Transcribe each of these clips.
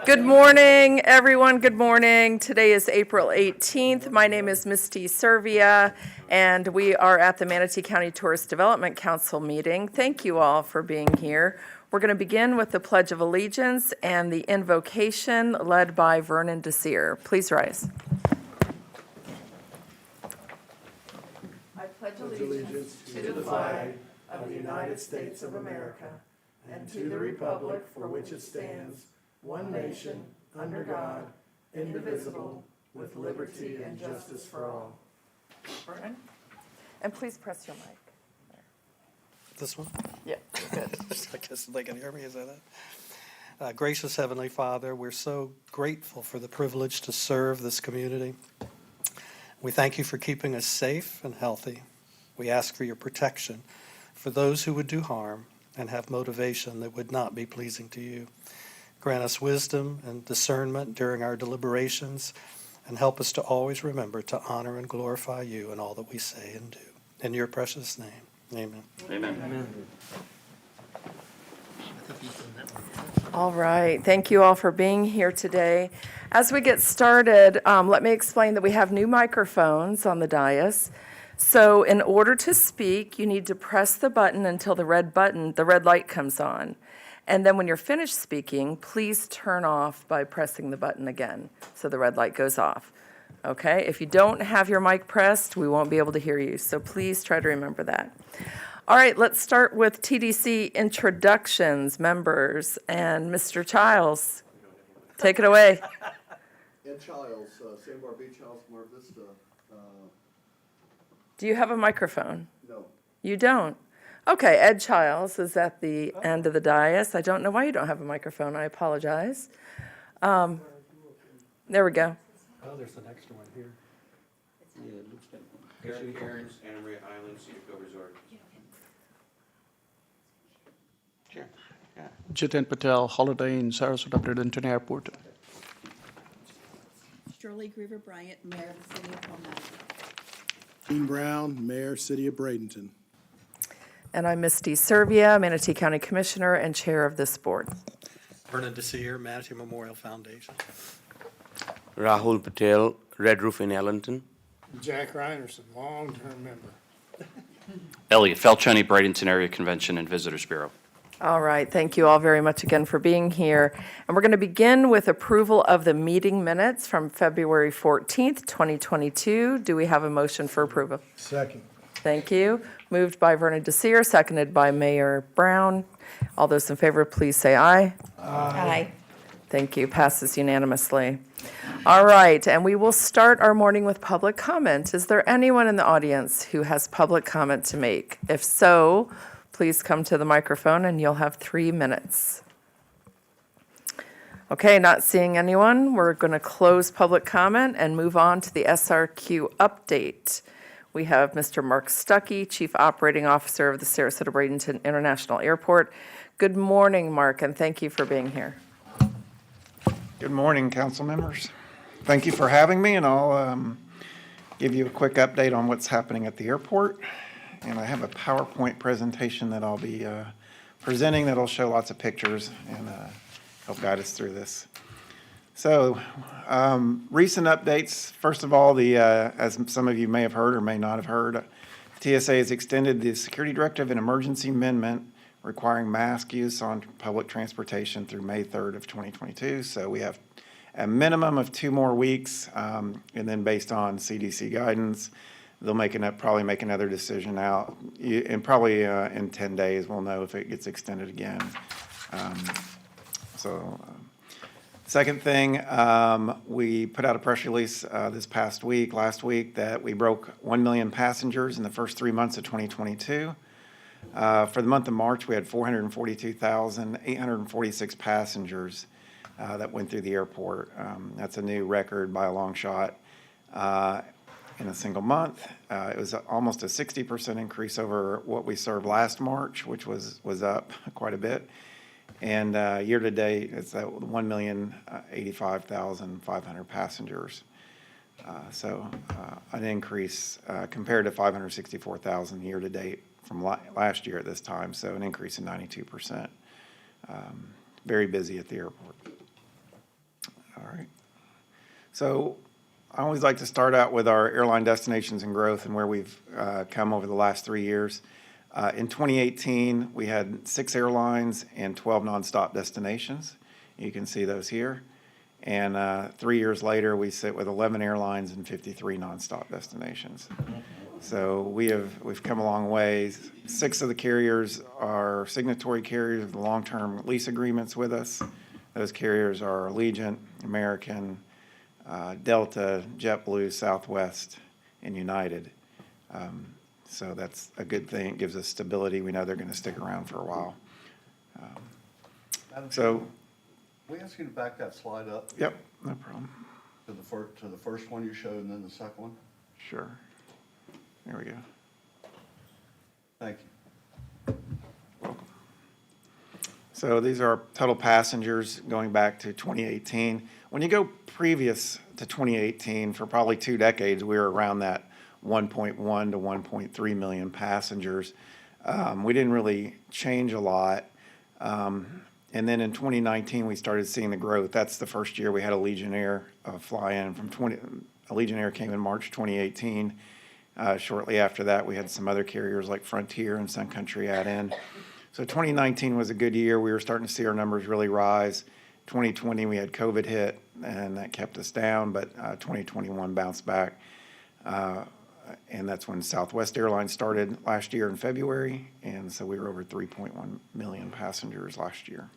Good morning, everyone. Good morning. Today is April 18th. My name is Misty Servia, and we are at the Manatee County Tourist Development Council meeting. Thank you all for being here. We're going to begin with the Pledge of Allegiance and the Invocation led by Vernon Desir. Please rise. I pledge allegiance to the flag of the United States of America and to the republic for which it stands, one nation, under God, indivisible, with liberty and justice for all. Vernon? And please press your mic. There. This one? Yeah, good. I guess they can hear me, is that it? Gracious Heavenly Father, we're so grateful for the privilege to serve this community. We thank you for keeping us safe and healthy. We ask for your protection for those who would do harm and have motivation that would not be pleasing to you. Grant us wisdom and discernment during our deliberations, and help us to always remember to honor and glorify you in all that we say and do. In your precious name, amen. Amen. Amen. All right. Thank you all for being here today. As we get started, let me explain that we have new microphones on the dais. So in order to speak, you need to press the button until the red light comes on. And then when you're finished speaking, please turn off by pressing the button again so the red light goes off. Okay? If you don't have your mic pressed, we won't be able to hear you. So please try to remember that. All right, let's start with TDC introductions, members. And Mr. Childs, take it away. Ed Childs, Sandbar Beach House, Mar Vista. Do you have a microphone? No. You don't? Okay, Ed Childs is at the end of the dais. I don't know why you don't have a microphone. I apologize. There we go. Oh, there's an extra one here. Yeah, it looks like Eric Cairns, Anna Maria Island, Cedar Cove Resort. Sure. Yeah. Jiten Patel, Holiday Inn, Sarasota, Bradenton Airport. Shirley Griever Bryant, Mayor of the City of Palmetto. Dean Brown, Mayor, City of Bradenton. And I'm Misty Servia, Manatee County Commissioner and Chair of this board. Vernon Desir, Manatee Memorial Foundation. Rahul Patel, Red Roof in Allenton. Jack Reinerson, long-term member. Elliot Felchani, Bradenton Area Convention and Visitors Bureau. All right, thank you all very much again for being here. And we're going to begin with approval of the meeting minutes from February 14th, 2022. Do we have a motion for approval? Second. Thank you. Moved by Vernon Desir, seconded by Mayor Brown. All those in favor, please say aye. Aye. Thank you. Passes unanimously. All right, and we will start our morning with public comment. Is there anyone in the audience who has public comment to make? If so, please come to the microphone and you'll have 3 minutes. Okay, not seeing anyone. We're going to close public comment and move on to the SRQ update. We have Mr. Mark Stuckey, Chief Operating Officer of the Sarasota Bradenton International Airport. Good morning, Mark, and thank you for being here. Good morning, council members. Thank you for having me, and I'll give you a quick update on what's happening at the airport. And I have a PowerPoint presentation that I'll be presenting that'll show lots of pictures and help guide us through this. So, recent updates. First of all, as some of you may have heard or may not have heard, TSA has extended the security directive and emergency amendment requiring mask use on public transportation through May 3rd of 2022. So we have a minimum of 2 more weeks, and then based on CDC guidance, they'll probably make another decision out, and probably in 10 days we'll know if it gets extended again. Second thing, we put out a press release last week, that we broke 1 million passengers in the first 3 months of 2022. For the month of March, we had 442,846 passengers that went through the airport. That's a new record by a long shot. In a single month. It was almost a 60% increase over what we served last March, which was up quite a bit. And year to date, it's at 1,085,500 passengers. So an increase compared to 564,000 year to date from last year at this time, so an increase of 92%. Very busy at the airport. All right. So I always like to start out with our airline destinations and growth and where we've come over the last 3 years. In 2018, we had 6 airlines and 12 nonstop destinations. You can see those here. And 3 years later, we sit with 11 airlines and 53 nonstop destinations. So we've come a long way. 6 of the carriers are signatory carriers of the long-term lease agreements with us. Those carriers are Allegiant, American, Delta, JetBlue, Southwest, and United. So that's a good thing. It gives us stability. We know they're going to stick around for a while. Madam So, Chairman, can we ask you to back that slide up yep, no problem. to the first one you showed and then the second one? Sure. There we go. Thank you. Welcome. So these are our total passengers going back to 2018. When you go previous to 2018, for probably 2 decades, we were around that 1.1 to 1.3 million passengers. We didn't really change a lot. And then in 2019, we started seeing the growth. That's the first year we had Allegiant Air fly in. Allegiant Air came in March 2018. Shortly after that, we had some other carriers like Frontier and Sun Country add in. So 2019 was a good year. We were starting to see our numbers really rise. 2020, we had COVID hit, and that kept us down, but 2021 bounced back. And that's when Southwest Airlines started last year in February, and so we were over 3.1 million passengers last year.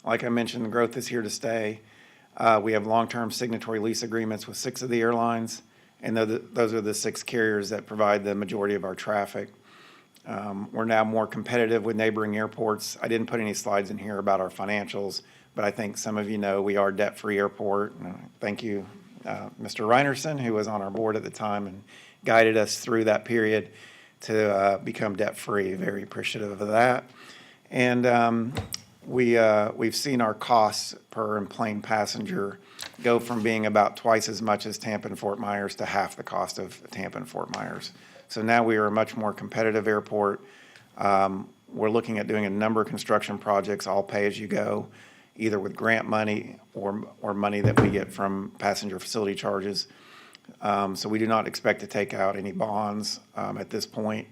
Like I mentioned, the growth is here to stay. We have long-term signatory lease agreements with 6 of the airlines, and those are the 6 carriers that provide the majority of our traffic. We're now more competitive with neighboring airports. I didn't put any slides in here about our financials, but I think some of you know we are a debt-free airport. Thank you, Mr. Reinerson, who was on our board at the time and guided us through that period to become debt-free. Very appreciative of that. And we've seen our costs per plane passenger go from being about twice as much as Tampa and Fort Myers to half the cost of Tampa and Fort Myers. So now we are a much more competitive airport. We're looking at doing a number of construction projects, all pay-as-you-go, either with grant money or money that we get from passenger facility charges. So we do not expect to take out any bonds at this point,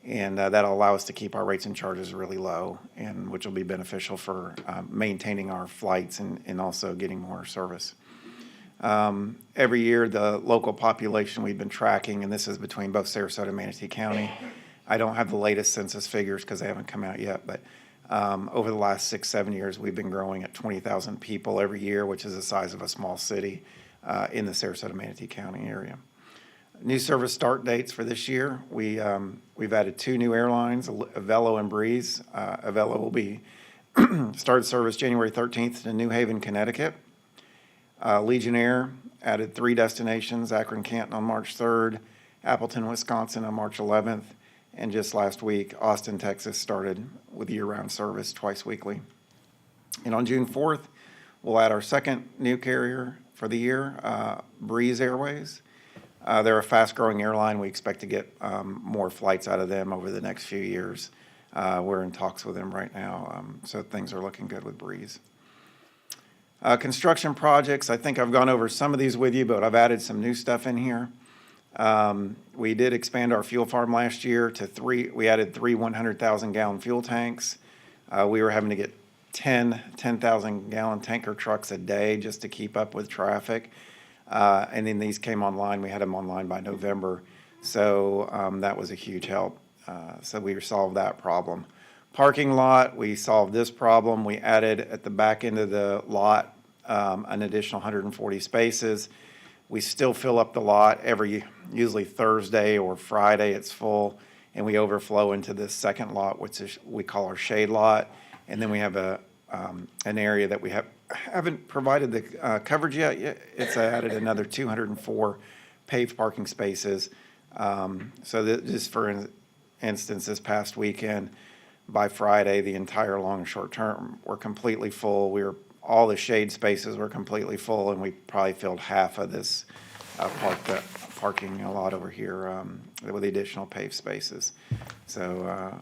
and that'll allow us to keep our rates and charges really low, and which will be beneficial for maintaining our flights and also getting more service. Every year, the local population we've been tracking, and this is between both Sarasota and Manatee County. I don't have the latest census figures because they haven't come out yet, but over the last 6-7 years, we've been growing at 20,000 people every year, which is the size of a small city in the Sarasota-Manatee County area. New service start dates for this year, we've added 2 new airlines, Avelo and Breeze. Avelo will be start service January 13th to New Haven, Connecticut. Legion Air added 3 destinations, Akron, Canton on March 3rd, Appleton, Wisconsin on March 11th, and just last week, Austin, Texas started with year-round service twice weekly. And on June 4th, we'll add our second new carrier for the year, Breeze Airways. They're a fast-growing airline. We expect to get more flights out of them over the next few years. We're in talks with them right now, so things are looking good with Breeze. Construction projects, I think I've gone over some of these with you, but I've added some new stuff in here. We did expand our fuel farm last year to 3. We added 3 100,000-gallon fuel tanks. We were having to get 10 10,000-gallon tanker trucks a day just to keep up with traffic. And then these came online. We had them online by November. So that was a huge help. So we solved that problem. Parking lot, we solved this problem. We added at the back end of the lot an additional 140 spaces. We still fill up the lot usually Thursday or Friday, it's full, and we overflow into this second lot, which we call our shade lot. And then we have an area that we haven't provided the coverage yet. It's added another 204 paved parking spaces. So that just for instance, this past weekend, by Friday, the entire long and short term were completely full. All the shade spaces were completely full, and we probably filled half of this parking lot over here with the additional paved spaces. So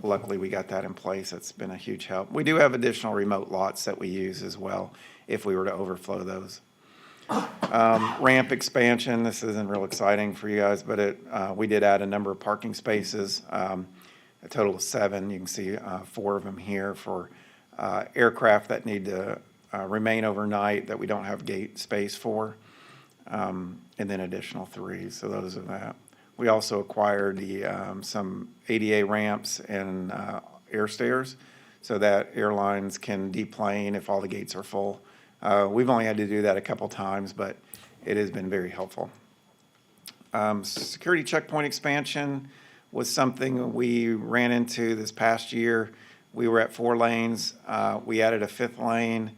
luckily we got that in place. It's been a huge help. We do have additional remote lots that we use as well if we were to overflow those. Ramp expansion, this isn't real exciting for you guys, but we did add a number of parking spaces, a total of 7. You can see 4 of them here for aircraft that need to remain overnight that we don't have gate space for, and then additional 3. So those are that. We also acquired some ADA ramps and air stairs so that airlines can deplane if all the gates are full. We've only had to do that a couple times, but it has been very helpful. Security checkpoint expansion was something we ran into this past year. We were at 4 lanes. We added a 5th lane,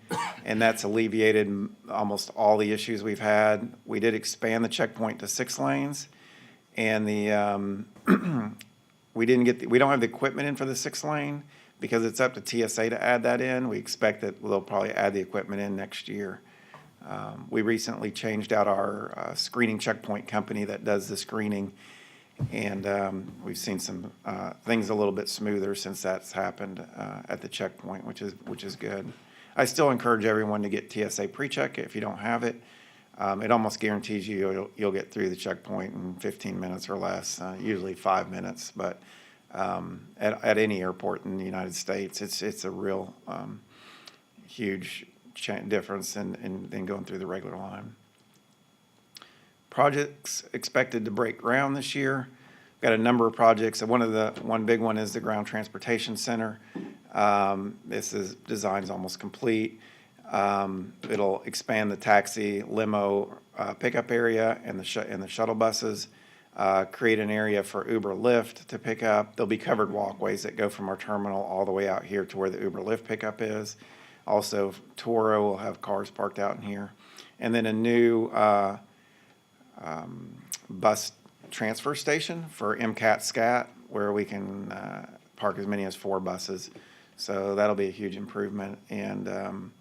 and that's alleviated almost all the issues we've had. We did expand the checkpoint to 6 lanes, and we don't have the equipment in for the 6th lane because it's up to TSA to add that in. We expect that they'll probably add the equipment in next year. We recently changed out our screening checkpoint company that does the screening, and we've seen some things a little bit smoother since that's happened at the checkpoint, which is good. I still encourage everyone to get TSA pre-check if you don't have it. It almost guarantees you'll get through the checkpoint in 15 minutes or less, usually 5 minutes. But at any airport in the United States, it's a real huge difference in going through the regular line. Projects expected to break ground this year. Got a number of projects. One big one is the Ground Transportation Center. Design's almost complete. It'll expand the taxi, limo, pickup area and the shuttle buses. Create an area for Uber Lyft to pick up. There'll be covered walkways that go from our terminal all the way out here to where the Uber Lyft pickup is. Also, Toro will have cars parked out in here. And then a new bus transfer station for MCAT SCAT where we can park as many as 4 buses. So that'll be a huge improvement, and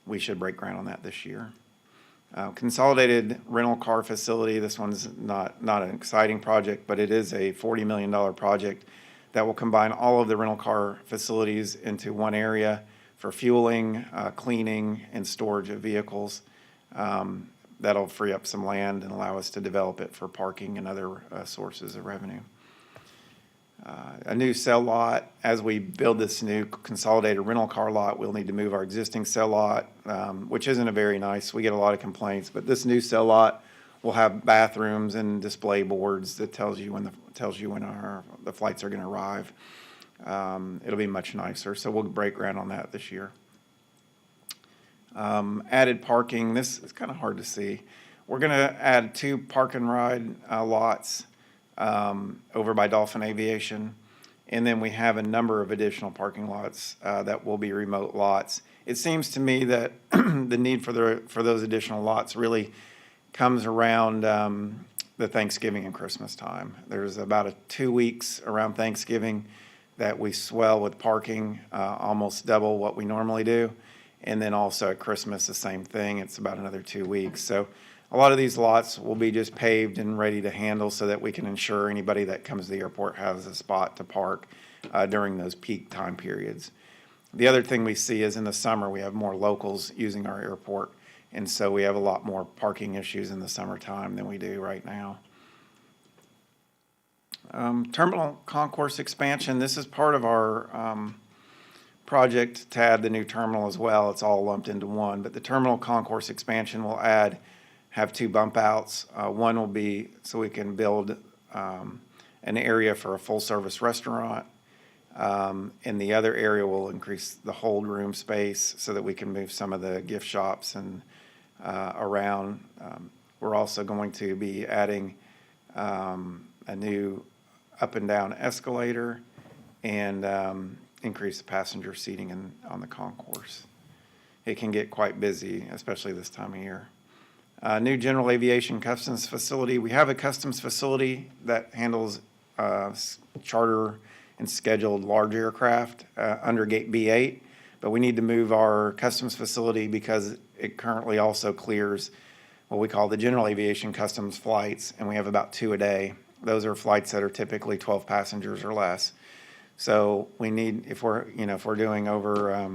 we should break ground on that this year. Consolidated rental car facility. This one's not an exciting project, but it is a $40 million project that will combine all of the rental car facilities into one area for fueling, cleaning, and storage of vehicles. That'll free up some land and allow us to develop it for parking and other sources of revenue. A new cell lot. As we build this new consolidated rental car lot, we'll need to move our existing cell lot, which isn't a very nice. We get a lot of complaints, but this new cell lot will have bathrooms and display boards that tells you when the flights are going to arrive. It'll be much nicer, so we'll break ground on that this year. Added parking. This is kind of hard to see. We're going to add 2 park and ride lots over by Dolphin Aviation, and then we have a number of additional parking lots that will be remote lots. It seems to me that the need for those additional lots really comes around the Thanksgiving and Christmas time. There's about 2 weeks around Thanksgiving that we swell with parking, almost double what we normally do. And then also at Christmas, the same thing. It's about another 2 weeks. So a lot of these lots will be just paved and ready to handle so that we can ensure anybody that comes to the airport has a spot to park during those peak time periods. The other thing we see is in the summer, we have more locals using our airport. And so we have a lot more parking issues in the summertime than we do right now. Terminal concourse expansion. This is part of our project to add the new terminal as well. It's all lumped into one, but the terminal concourse expansion will have 2 bump outs. One will be so we can build an area for a full service restaurant, and the other area will increase the hold room space so that we can move some of the gift shops and around. We're also going to be adding a new up and down escalator and increase the passenger seating on the concourse. It can get quite busy, especially this time of year. New general aviation customs facility. We have a customs facility that handles charter and scheduled large aircraft under gate B8, but we need to move our customs facility because it currently also clears what we call the general aviation customs flights, and we have about 2 a day. Those are flights that are typically 12 passengers or less. So we need, if we're doing over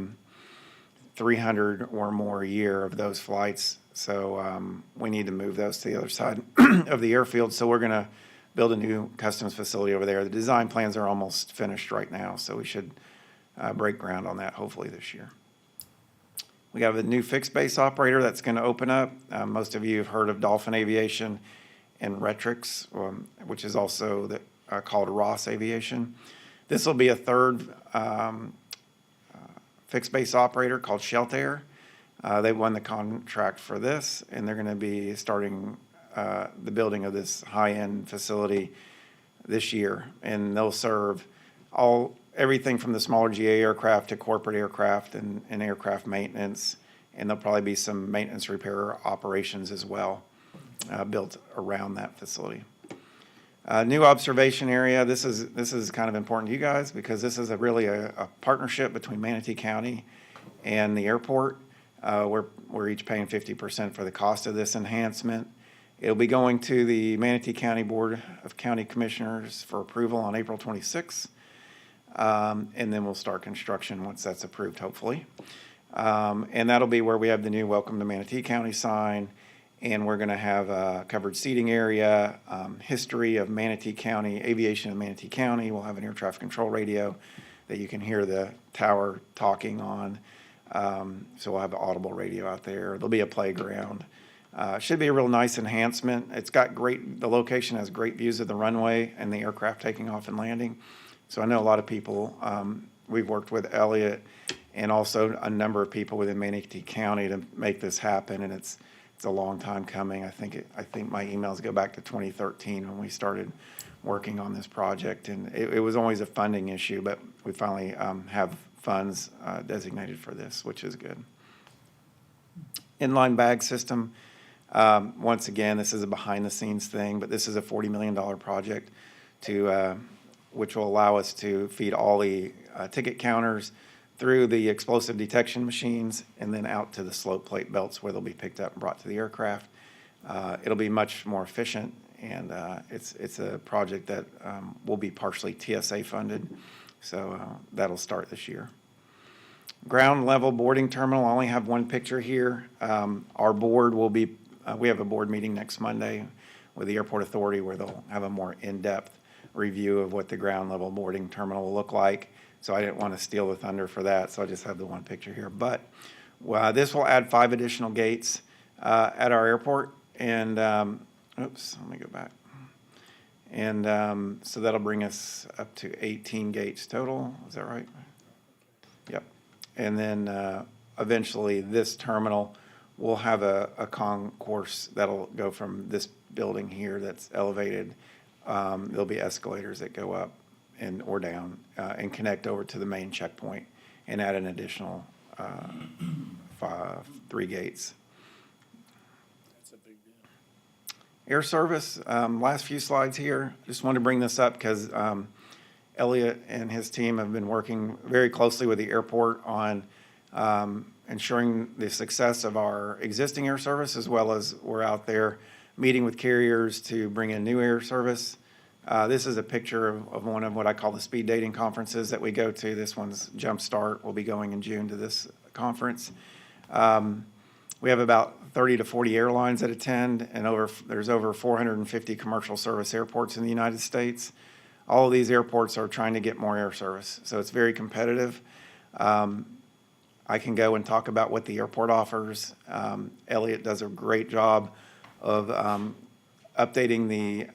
300 or more a year of those flights, so we need to move those to the other side of the airfield. So we're going to build a new customs facility over there. The design plans are almost finished right now, so we should break ground on that hopefully this year. We have a new fixed base operator that's going to open up. Most of you have heard of Dolphin Aviation and Retrix, which is also called Ross Aviation. This will be a third fixed base operator called Sheltair. They won the contract for this, and they're going to be starting the building of this high-end facility this year. And they'll serve everything from the smaller GA aircraft to corporate aircraft and aircraft maintenance. And there'll probably be some maintenance repair operations as well built around that facility. New observation area. This is kind of important to you guys because this is really a partnership between Manatee County and the airport. We're each paying 50% for the cost of this enhancement. It'll be going to the Manatee County Board of County Commissioners for approval on April 26th. And then we'll start construction once that's approved, hopefully. And that'll be where we have the new Welcome to Manatee County sign. And we're going to have a covered seating area, history of Manatee County, aviation in Manatee County. We'll have an air traffic control radio that you can hear the tower talking on. So we'll have an audible radio out there. There'll be a playground. Should be a real nice enhancement. It's got the location has great views of the runway and the aircraft taking off and landing. So I know a lot of people, we've worked with Elliott and also a number of people within Manatee County to make this happen. And it's a long time coming. I think my emails go back to 2013 when we started working on this project. And it was always a funding issue, but we finally have funds designated for this, which is good. Inline Bag System. Once again, this is a behind-the-scenes thing, but this is a $40 million project which will allow us to feed all the ticket counters through the explosive detection machines and then out to the slope plate belts where they'll be picked up and brought to the aircraft. It'll be much more efficient, and it's a project that will be partially TSA funded, so that'll start this year. Ground level boarding terminal, I only have one picture here. Our board will be, we have a board meeting next Monday with the Airport Authority where they'll have a more in-depth review of what the ground level boarding terminal will look like. So I didn't want to steal the thunder for that, so I just have the one picture here. But this will add 5 additional gates at our airport. And, oops, let me go back. And so that'll bring us up to 18 gates total. Is that right? Yep. And then eventually this terminal will have a concourse that'll go from this building here that's elevated. There'll be escalators that go up or down and connect over to the main checkpoint and add an additional 3 gates. That's a big deal. Air service, last few slides here. Just wanted to bring this up because Elliott and his team have been working very closely with the airport on ensuring the success of our existing air service, as well as we're out there meeting with carriers to bring in new air service. This is a picture of one of what I call the speed dating conferences that we go to. This one's Jumpstart. We'll be going in June to this conference. We have about 30 to 40 airlines that attend, and there's over 450 commercial service airports in the United States. All of these airports are trying to get more air service, so it's very competitive. I can go and talk about what the airport offers. Elliott does a great job of updating the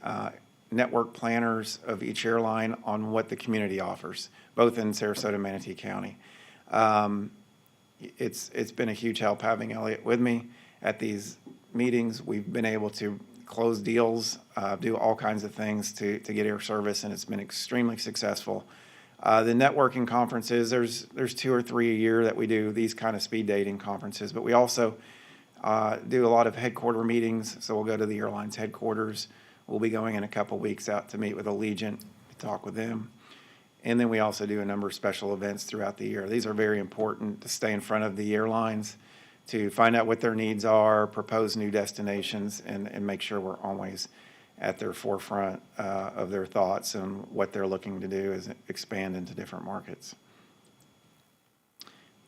network planners of each airline on what the community offers, both in Sarasota and Manatee County. It's been a huge help having Elliott with me at these meetings. We've been able to close deals, do all kinds of things to get air service, and it's been extremely successful. The networking conferences, there's 2 or 3 a year that we do these kind of speed dating conferences, but we also do a lot of headquarter meetings. So we'll go to the airline's headquarters. We'll be going in a couple weeks out to meet with Allegiant, to talk with them. And then we also do a number of special events throughout the year. These are very important to stay in front of the airlines, to find out what their needs are, propose new destinations, and make sure we're always at their forefront of their thoughts, and what they're looking to do is expand into different markets.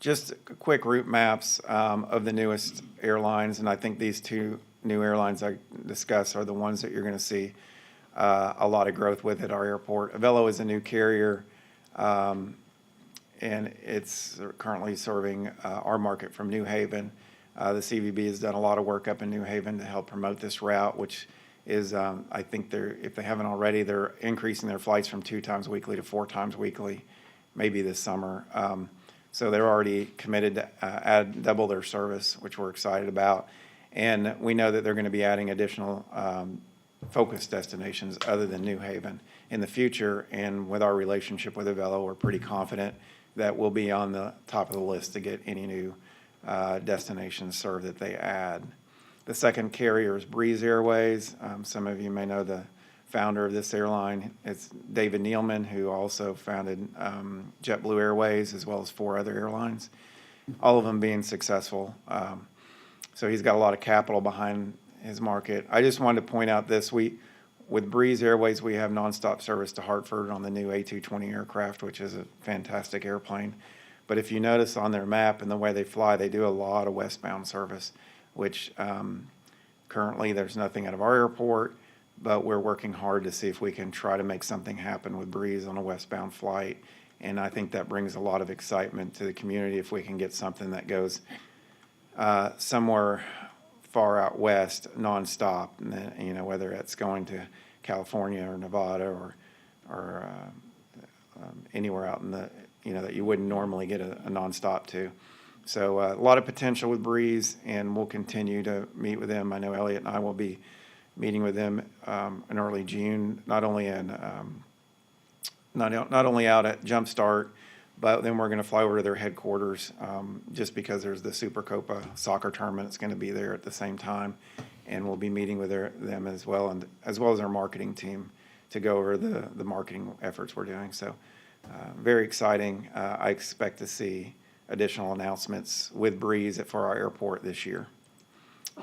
Just quick route maps of the newest airlines, and I think these two new airlines I discussed are the ones that you're going to see a lot of growth with at our airport. Avelo is a new carrier, and it's currently serving our market from New Haven. The CVB has done a lot of work up in New Haven to help promote this route, which is, I think if they haven't already, they're increasing their flights from 2 times weekly to 4 times weekly, maybe this summer. So they're already committed to double their service, which we're excited about. And we know that they're going to be adding additional focus destinations other than New Haven in the future. And with our relationship with Avelo, we're pretty confident that we'll be on the top of the list to get any new destinations served that they add. The second carrier is Breeze Airways. Some of you may know the founder of this airline. It's David Nealman, who also founded JetBlue Airways, as well as 4 other airlines, all of them being successful. So he's got a lot of capital behind his market. I just wanted to point out this. With Breeze Airways, we have nonstop service to Hartford on the new A220 aircraft, which is a fantastic airplane. But if you notice on their map and the way they fly, they do a lot of westbound service, which currently there's nothing out of our airport, but we're working hard to see if we can try to make something happen with Breeze on a westbound flight. And I think that brings a lot of excitement to the community if we can get something that goes somewhere far out west nonstop, and then, you know, whether it's going to California or Nevada or anywhere out in the, you know, that you wouldn't normally get a nonstop to. So a lot of potential with Breeze, and we'll continue to meet with them. I know Elliot and I will be meeting with them in early June, not only out at Jumpstart, but then we're going to fly over to their headquarters just because there's the Super Copa soccer tournament. It's going to be there at the same time, and we'll be meeting with them as well, and as well as our marketing team to go over the marketing efforts we're doing. So very exciting. I expect to see additional announcements with Breeze for our airport this year.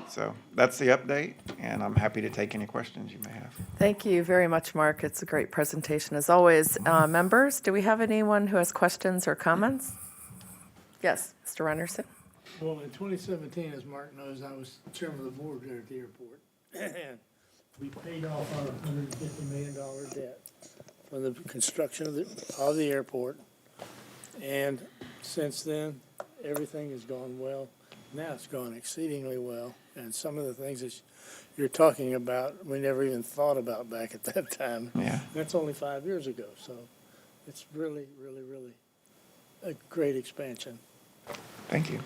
So that's the update, and I'm happy to take any questions you may have. Thank you very much, Mark. It's a great presentation as always. Members, do we have anyone who has questions or comments? Yes, Mr. Rennerson. Well, in 2017, as Mark knows, I was chairman of the board there at the airport. And we paid off our $150 million debt from the construction of the airport. And since then, everything has gone well. Now it's gone exceedingly well. And some of the things that you're talking about, we never even thought about back at that time. Yeah. That's only 5 years ago. So it's really, really, really a great expansion. Thank you.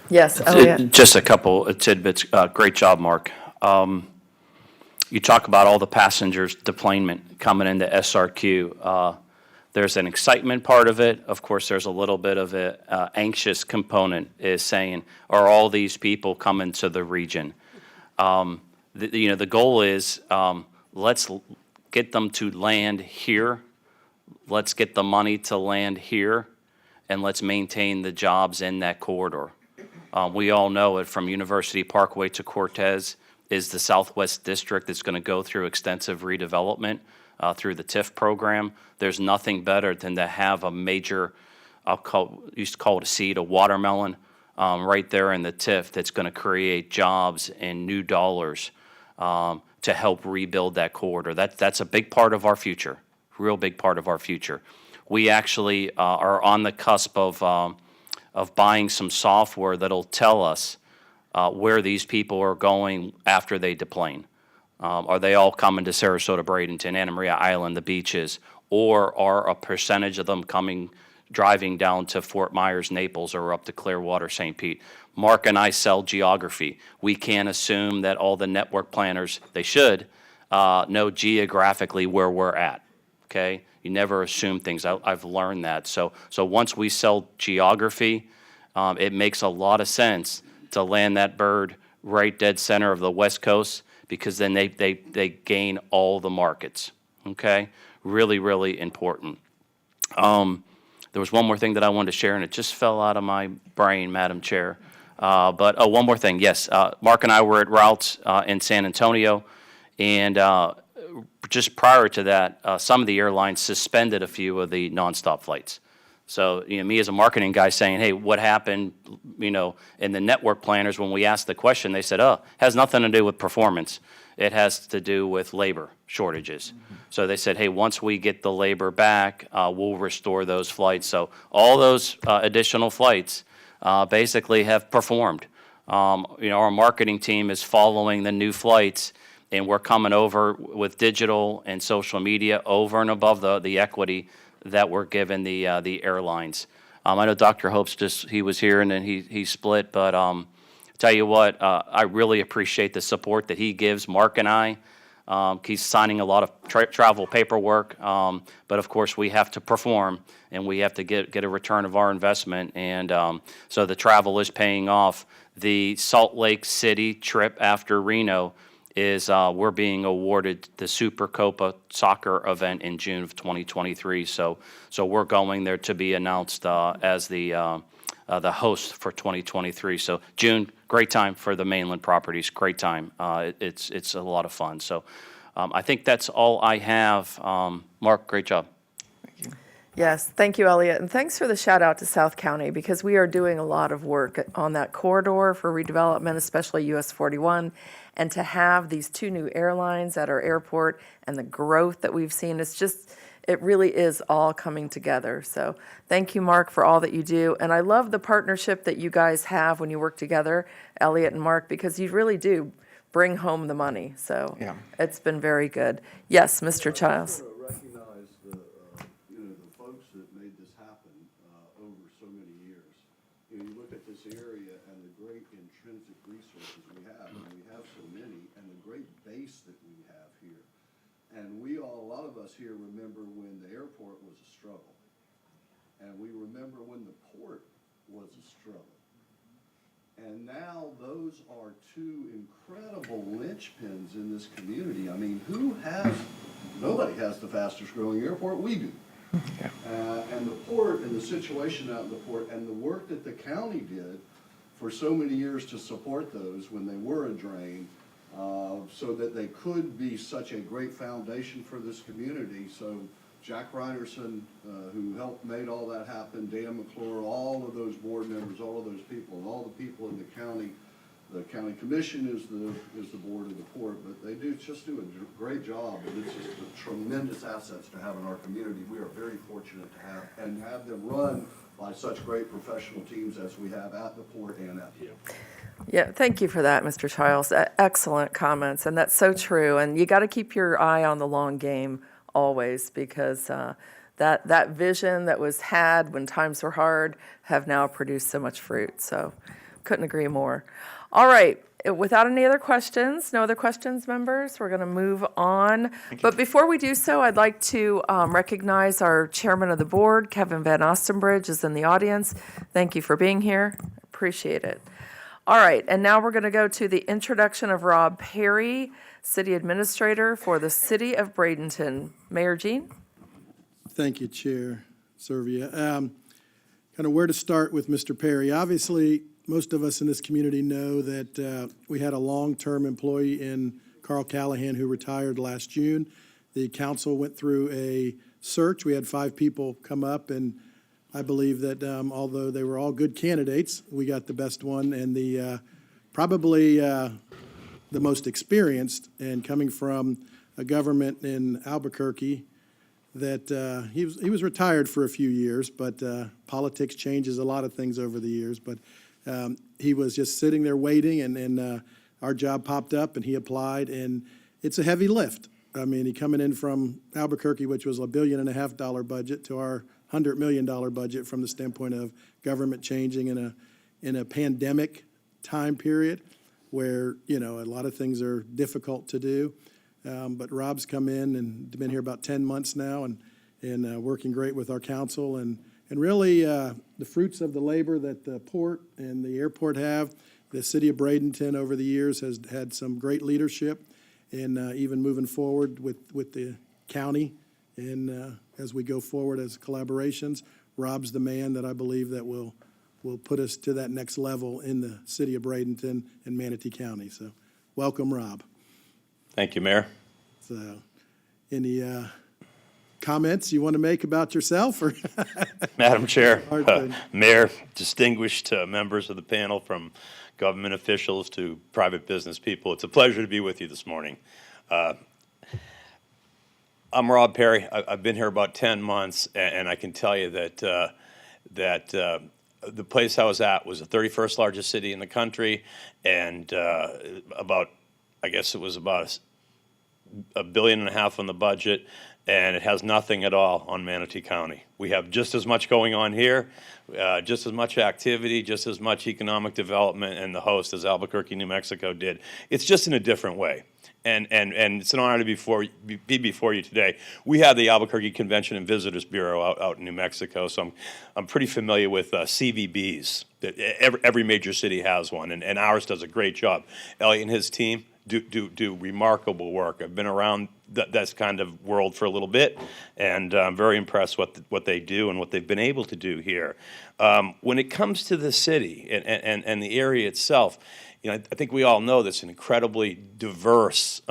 Yes, Elliot. Just a couple of tidbits. Great job, Mark. You talk about all the passengers deplanement coming into SRQ. There's an excitement part of it. Of course, there's a little bit of an anxious component, is saying, are all these people coming to the region? The goal is let's get them to land here. Let's get the money to land here, and let's maintain the jobs in that corridor. We all know it from University Parkway to Cortez is the Southwest District that's going to go through extensive redevelopment through the TIF program. There's nothing better than to have a major, used to call it a seed, a watermelon, right there in the TIF that's going to create jobs and new dollars to help rebuild that corridor. That's a big part of our future, real big part of our future. We actually are on the cusp of buying some software that'll tell us where these people are going after they deplane. Are they all coming to Sarasota, Bradenton, Anna Maria Island, the beaches, or are a percentage of them driving down to Fort Myers, Naples, or up to Clearwater, St. Pete? Mark and I sell geography. We can't assume that all the network planners, they should, know geographically where we're at, okay? You never assume things. I've learned that. So once we sell geography, it makes a lot of sense to land that bird right dead center of the West Coast, because then they gain all the markets, okay? Really, really important. There was one more thing that I wanted to share, and it just fell out of my brain, Madam Chair. But one more thing, yes. Mark and I were at Routes in San Antonio, And just prior to that, some of the airlines suspended a few of the nonstop flights. So, me as a marketing guy saying, hey, what happened, and the network planners, when we asked the question, they said, has nothing to do with performance. It has to do with labor shortages. So they said, hey, once we get the labor back, we'll restore those flights. So all those additional flights basically have performed. Our marketing team is following the new flights, and we're coming over with digital and social media over and above the equity that we're giving the airlines. I know Dr. Hope's he was here and then he split, but tell you what, I really appreciate the support that he gives Mark and I. He's signing a lot of travel paperwork, but of course we have to perform and we have to get a return of our investment, and so the travel is paying off. The Salt Lake City trip after Reno is we're being awarded the Super Copa soccer event in June of 2023. So we're going there to be announced as the host for 2023. So June, great time for the mainland properties. Great time. It's a lot of fun. So I think that's all I have. Mark, great job. Yes, thank you, Elliot, and thanks for the shout out to South County, because we are doing a lot of work on that corridor for redevelopment, especially US 41, and to have these 2 new airlines at our airport and the growth that we've seen, it really is all coming together. So thank you, Mark, for all that you do, and I love the partnership that you guys have when you work together, Elliot and Mark, because you really do bring home the money. So Yeah. It's been very good. Yes, Mr. Childs. I want to recognize the folks that made this happen over so many years. You look at this area and the great intrinsic resources we have, and we have so many, and the great base that we have here. And a lot of us here remember when the airport was a struggle. And we remember when the port was a struggle. And now those are 2 incredible linchpins in this community. I mean, nobody has the fastest growing airport, we do. Yeah. And the port and the situation out in the port and the work that the county did for so many years to support those when they were a drain, so that they could be such a great foundation for this community. So Jack Reinerson, who helped made all that happen, Dan McClure, all of those board members, all of those people, and all the people in the county. The county commission is the board of the port, but they just do a great job, and it's just a tremendous assets to have in our community. We are very fortunate to have them run by such great professional teams as we have at the port and at the airport. Yeah, thank you for that, Mr. Childs. Excellent comments, and that's so true. And you got to keep your eye on the long game always, because that vision that was had when times were hard have now produced so much fruit. So couldn't agree more. All right, without any other questions, no other questions, members, we're going to move on. But before we do so, I'd like to recognize our chairman of the board, Kevin Van Ostenbridge, is in the audience. Thank you for being here. Appreciate it. All right, and now we're going to go to the introduction of Rob Perry, City Administrator for the City of Bradenton. Mayor Jean? Thank you, Chair Servia. Kind of where to start with Mr. Perry. Obviously, most of us in this community know that we had a long-term employee in Carl Callahan who retired last June. The council went through a search. We had 5 people come up, and I believe that although they were all good candidates, we got the best one, and the probably the most experienced, and coming from a government in Albuquerque that he was retired for a few years, but politics changes a lot of things over the years. But he was just sitting there waiting, and our job popped up, and he applied, and it's a heavy lift. I mean, he coming in from Albuquerque, which was $1.5 billion budget, to our $100 million budget from the standpoint of government changing in a pandemic time period where, a lot of things are difficult to do. But Rob's come in and been here about 10 months now and working great with our council. And really, the fruits of the labor that the port and the airport have, the city of Bradenton over the years has had some great leadership in even moving forward with the county. And as we go forward as collaborations, Rob's the man that I believe that will put us to that next level in the city of Bradenton and Manatee County. So welcome, Rob. Thank you, Mayor. So, any comments you want to make about yourself? Or Madam Chair, Hard thing. Mayor, distinguished members of the panel, from government officials to private business people, it's a pleasure to be with you this morning. I'm Rob Perry. I've been here about 10 months, and I can tell you that the place I was at was the 31st largest city in the country, and I guess it was about $1.5 billion on the budget, and it has nothing at all on Manatee County. We have just as much going on here, just as much activity, just as much economic development and the host as Albuquerque, New Mexico did. It's just in a different way. And it's an honor to be before you today. We have the Albuquerque Convention and Visitors Bureau out in New Mexico, so I'm pretty familiar with CVBs. Every major city has one, and ours does a great job. Elliot and his team do remarkable work. I've been around that kind of world for a little bit, and I'm very impressed what they do and what they've been able to do here. When it comes to the city and the area itself, I think we all know this, an incredibly diverse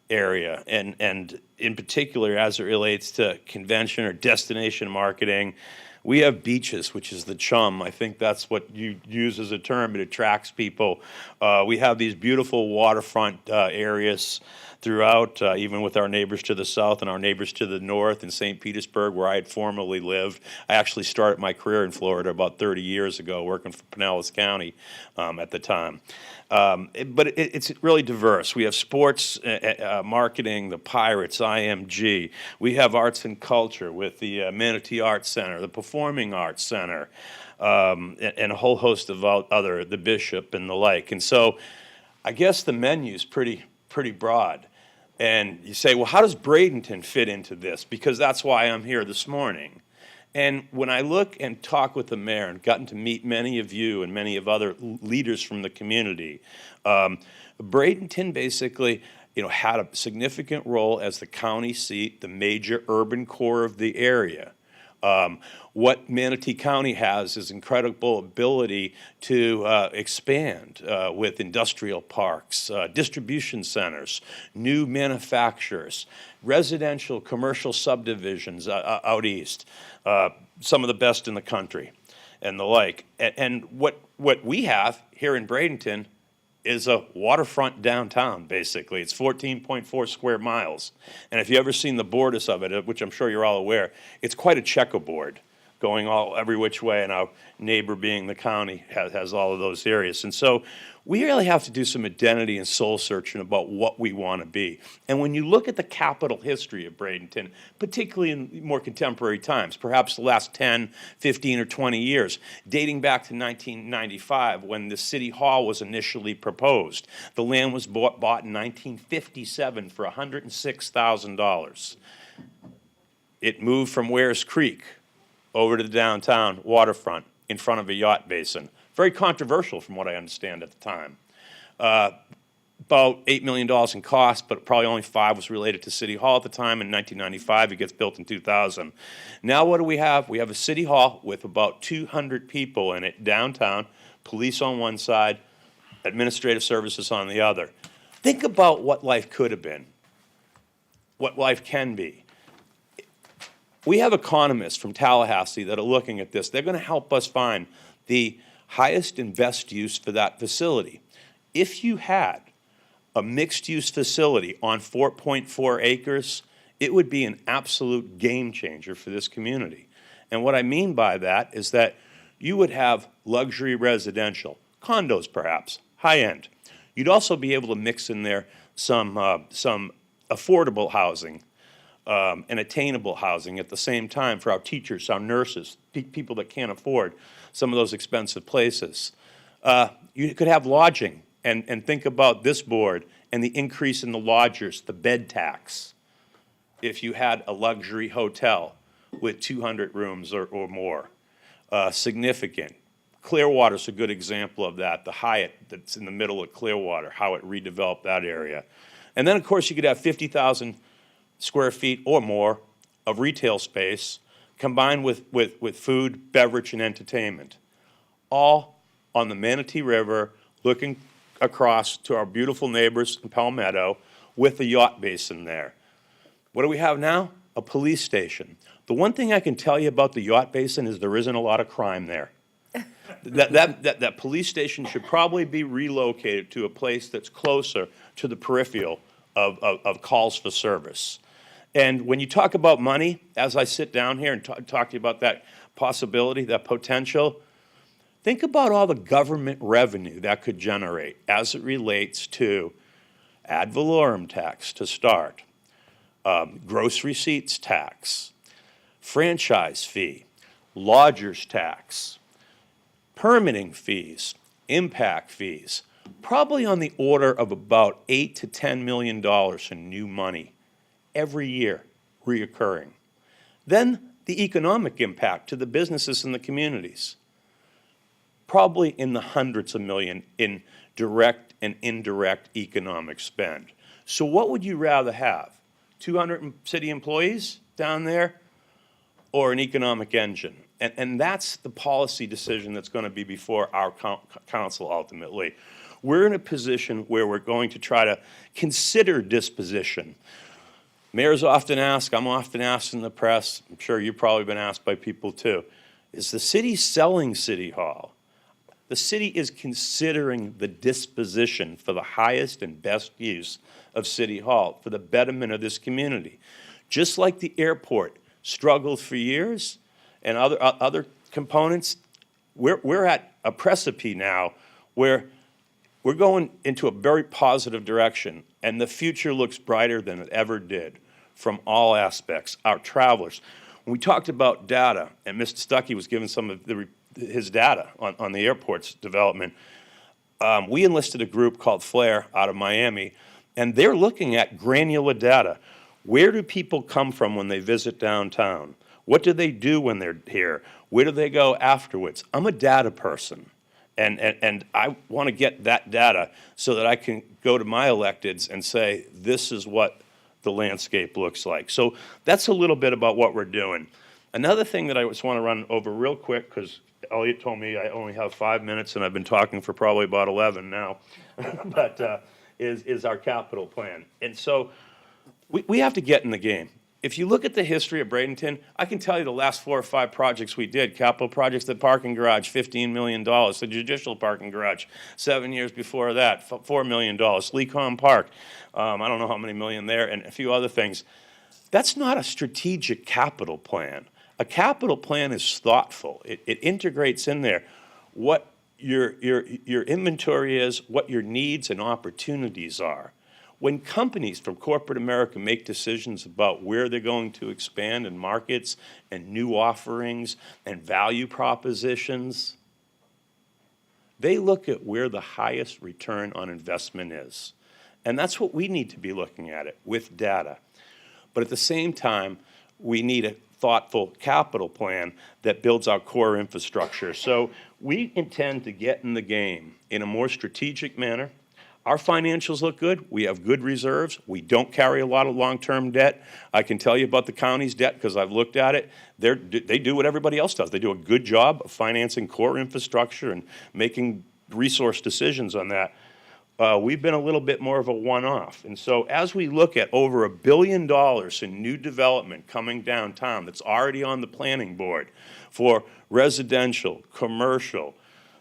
area, and in particular as it relates to convention or destination marketing. We have beaches, which is the chum. I think that's what you use as a term. It attracts people. We have these beautiful waterfront areas throughout, even with our neighbors to the south and our neighbors to the north in St. Petersburg, where I had formerly lived. I actually started my career in Florida about 30 years ago, working for Pinellas County at the time. But it's really diverse. We have sports, marketing, the Pirates, IMG. We have arts and culture with the Manatee Arts Center, the Performing Arts Center, and a whole host of other, the Bishop and the like. And so I guess the menu's pretty broad. And you say, well, how does Bradenton fit into this? Because that's why I'm here this morning. And when I look and talk with the mayor and gotten to meet many of you and many of other leaders from the community, Bradenton basically, had a significant role as the county seat, the major urban core of the area. What Manatee County has is incredible ability to expand with industrial parks, distribution centers, new manufacturers, residential, commercial subdivisions out east, some of the best in the country, and the like. And what we have here in Bradenton is a waterfront downtown, basically. It's 14.4 square miles. And if you've ever seen the borders of it, which I'm sure you're all aware, it's quite a checkerboard going every which way, and our neighbor being the county has all of those areas. And so we really have to do some identity and soul searching about what we want to be. And when you look at the capital history of Bradenton, particularly in more contemporary times, perhaps the last 10, 15, or 20 years, dating back to 1995 when the City Hall was initially proposed. The land was bought in 1957 for $106,000. It moved from Wares Creek over to the downtown waterfront in front of a yacht basin. Very controversial from what I understand at the time. About $8 million in cost, but probably only $5 million was related to City Hall at the time. In 1995, it gets built in 2000. Now what do we have? We have a City Hall with about 200 people in it, downtown, police on one side, administrative services on the other. Think about what life could have been, what life can be. We have economists from Tallahassee that are looking at this. They're going to help us find the highest and best use for that facility. If you had a mixed-use facility on 4.4 acres, it would be an absolute game changer for this community. And what I mean by that is that you would have luxury residential, condos perhaps, high-end. You'd also be able to mix in there some affordable housing, and attainable housing at the same time for our teachers, our nurses, people that can't afford some of those expensive places. You could have lodging, and think about this board and the increase in the lodgers, the bed tax. If you had a luxury hotel with 200 rooms or more, significant. Clearwater's a good example of that, the Hyatt that's in the middle of Clearwater, how it redeveloped that area. And then, of course, you could have 50,000 square feet or more of retail space combined with food, beverage, and entertainment, all on the Manatee River, looking across to our beautiful neighbors in Palmetto, with a yacht basin there. What do we have now? A police station. The one thing I can tell you about the yacht basin is there isn't a lot of crime there. That police station should probably be relocated to a place that's closer to the peripheral of calls for service. And when you talk about money, as I sit down here and talk to you about that possibility, that potential, think about all the government revenue that could generate as it relates to ad valorem tax to start, gross receipts tax, franchise fee, lodger's tax, permitting fees, impact fees, probably on the order of about $8 to $10 million in new money every year reoccurring. Then the economic impact to the businesses and the communities, probably in the hundreds of millions in direct and indirect economic spend. So what would you rather have? 200 city employees down there or an economic engine? And that's the policy decision that's going to be before our council ultimately. We're in a position where we're going to try to consider disposition. Mayors often ask, I'm often asked in the press, I'm sure you've probably been asked by people too, is the city selling City Hall? The city is considering the disposition for the highest and best use of City Hall for the betterment of this community. Just like the airport struggled for years and other components, we're at a precipice now where we're going into a very positive direction, and the future looks brighter than it ever did from all aspects. Our travelers. When we talked about data, and Mr. Stuckey was giving some of his data on the airport's development, we enlisted a group called Flair out of Miami, and they're looking at granular data. Where do people come from when they visit downtown? What do they do when they're here? Where do they go afterwards? I'm a data person. And I want to get that data so that I can go to my electeds and say, this is what the landscape looks like. So that's a little bit about what we're doing. Another thing that I just want to run over real quick, because Elliot told me I only have 5 minutes, and I've been talking for probably about 11 now, but is our capital plan. And so we have to get in the game. If you look at the history of Bradenton, I can tell you the last 4 or 5 projects we did, capital projects, the parking garage, $15 million, the judicial parking garage, 7 years before that, $4 million, Lecom Park, I don't know how many million there, and a few other things. That's not a strategic capital plan. A capital plan is thoughtful. It integrates in there what your inventory is, what your needs and opportunities are. When companies from corporate America make decisions about where they're going to expand in markets and new offerings and value propositions, they look at where the highest return on investment is. And that's what we need to be looking at it with data. But at the same time, we need a thoughtful capital plan that builds our core infrastructure. So we intend to get in the game in a more strategic manner. Our financials look good. We have good reserves. We don't carry a lot of long-term debt. I can tell you about the county's debt because I've looked at it. They do what everybody else does. They do a good job of financing core infrastructure and making resource decisions on that. We've been a little bit more of a one-off. And so as we look at over $1 billion in new development coming downtown that's already on the planning board for residential, commercial,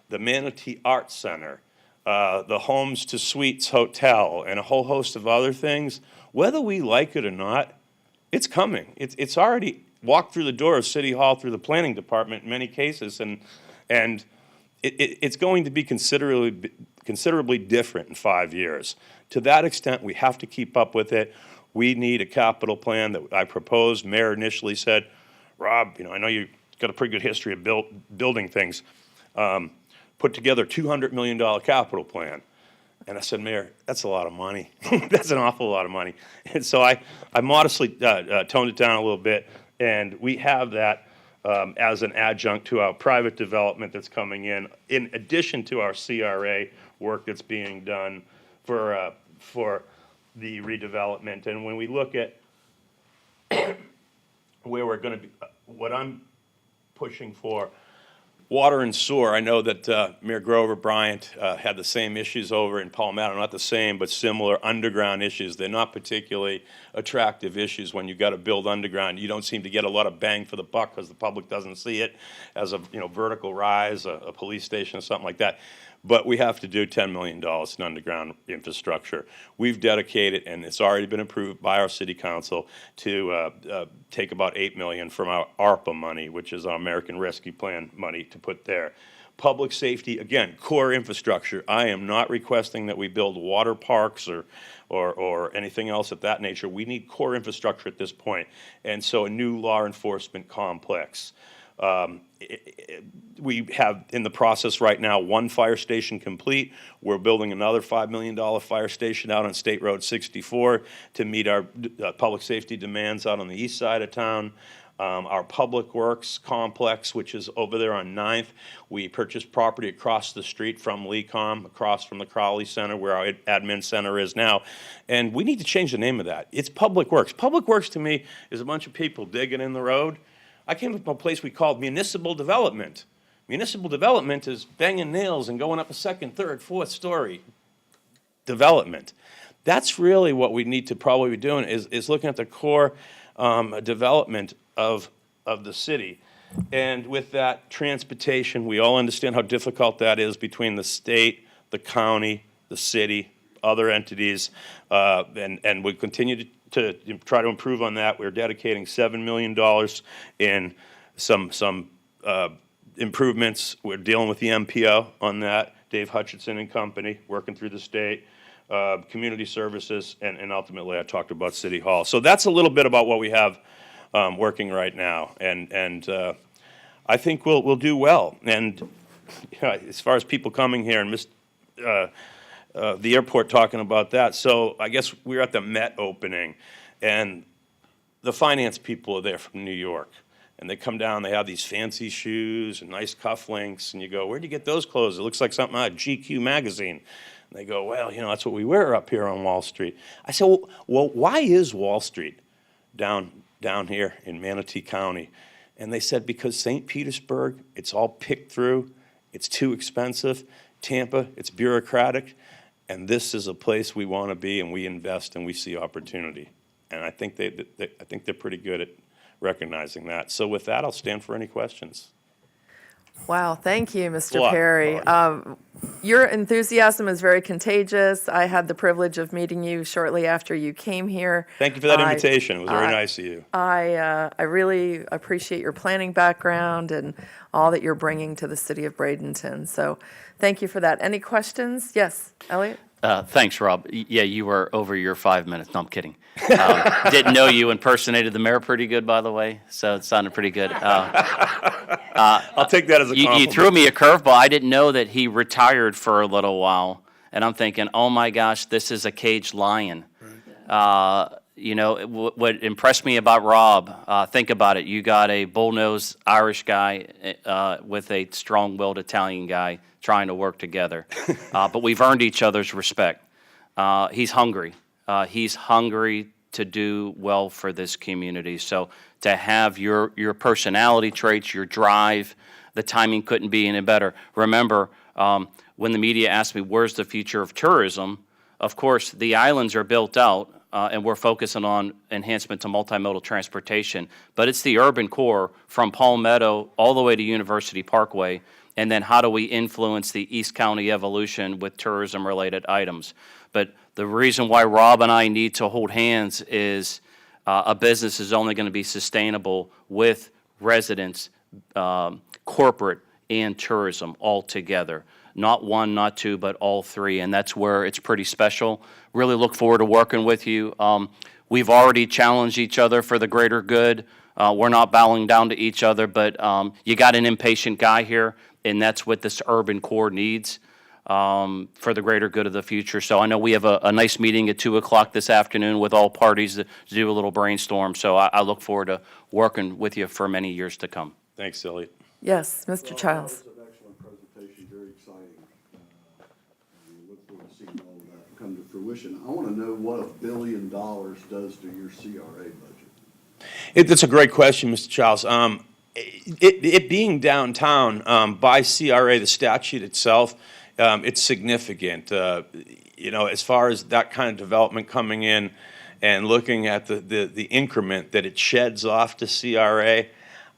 the Manatee Arts Center, the Homes to Suites Hotel, and a whole host of other things, whether we like it or not, it's coming. It's already walked through the door of City Hall through the planning department in many cases, and it's going to be considerably different in 5 years. To that extent, we have to keep up with it. We need a capital plan that I proposed. Mayor initially said, Rob, I know you've got a pretty good history of building things. Put together a $200 million capital plan. And I said, Mayor, that's a lot of money. That's an awful lot of money. And so I modestly toned it down a little bit, and we have that as an adjunct to our private development that's coming in addition to our CRA work that's being done for the redevelopment. And when we look at where we're going to be, what I'm pushing for, Water and sewer, I know that Mayor Grover Bryant had the same issues over in Palmetto, not the same, but similar underground issues. They're not particularly attractive issues when you got to build underground. You don't seem to get a lot of bang for the buck because the public doesn't see it as a vertical rise, a police station or something like that. But we have to do $10 million in underground infrastructure. We've dedicated, and it's already been approved by our city council, to take about $8 million from our ARPA money, which is our American Rescue Plan money, to put there. Public safety, again, core infrastructure. I am not requesting that we build water parks or anything else of that nature. We need core infrastructure at this point. And so a new law enforcement complex. We have in the process right now one fire station complete. We're building another $5 million fire station out on State Road 64 to meet our public safety demands out on the east side of town. Our Public Works complex, which is over there on 9th, we purchased property across the street from LECOM, across from the Crowley Center, where our admin center is now. And we need to change the name of that. It's Public Works. Public Works, to me, is a bunch of people digging in the road. I came from a place we called municipal development. Municipal development is banging nails and going up a second, third, fourth story development. That's really what we need to probably be doing, is looking at the core development of the city. And with that, transportation, we all understand how difficult that is between the state, the county, the city, other entities, and we continue to try to improve on that. We're dedicating $7 million in some improvements. We're dealing with the MPO on that, Dave Hutchinson and company, working through the state, community services, and ultimately I talked about City Hall. So that's a little bit about what we have working right now, and I think we'll do well. And as far as people coming here and the airport talking about that, so I guess we were at the Met opening, and the finance people are there from New York, and they come down, they have these fancy shoes and nice cufflinks, and you go, where'd you get those clothes? It looks like something out of GQ magazine. And they go, well, that's what we wear up here on Wall Street. I said, well, why is Wall Street down here in Manatee County? And they said, because St. Petersburg, it's all picked through, it's too expensive. Tampa, it's bureaucratic, and this is a place we want to be, and we invest and we see opportunity. And I think they're pretty good at recognizing that. So with that, I'll stand for any questions. Wow, thank you, Mr. Perry. Your enthusiasm is very contagious. I had the privilege of meeting you shortly after you came here. Thank you for that invitation. It was very nice of you. I really appreciate your planning background and all that you're bringing to the city of Bradenton. So thank you for that. Any questions? Yes, Elliot? Thanks, Rob. Yeah, you were over your 5 minutes. No, I'm kidding. Didn't know you impersonated the mayor pretty good, by the way, so it sounded pretty good. I'll take that as a compliment. You threw me a curveball. I didn't know that he retired for a little while, and I'm thinking, oh my gosh, this is a caged lion. What impressed me about Rob, think about it. You got a bull-nosed Irish guy with a strong-willed Italian guy trying to work together. But we've earned each other's respect. He's hungry. He's hungry to do well for this community. So to have your personality traits, your drive, the timing couldn't be any better. Remember, when the media asked me, where's the future of tourism? Of course, the islands are built out, and we're focusing on enhancement to multimodal transportation. But it's the urban core from Palmetto all the way to University Parkway, and then how do we influence the East County evolution with tourism-related items. But the reason why Rob and I need to hold hands is a business is only going to be sustainable with residents, corporate, and tourism all together. Not one, not two, but all three, and that's where it's pretty special. Really look forward to working with you. We've already challenged each other for the greater good. We're not bowing down to each other, but you got an impatient guy here, and that's what this urban core needs for the greater good of the future. So I know we have a nice meeting at 2 o'clock this afternoon with all parties to do a little brainstorm. So I look forward to working with you for many years to come. Thanks, Elliot. Yes, Mr. Childs. That was an excellent presentation, very exciting. We look forward to seeing all of that come to fruition. I want to know what $1 billion does to your CRA budget. That's a great question, Mr. Childs. it being downtown, by CRA, the statute itself, it's significant. You know, as far as that kind of development coming in and looking at the increment that it sheds off to CRA,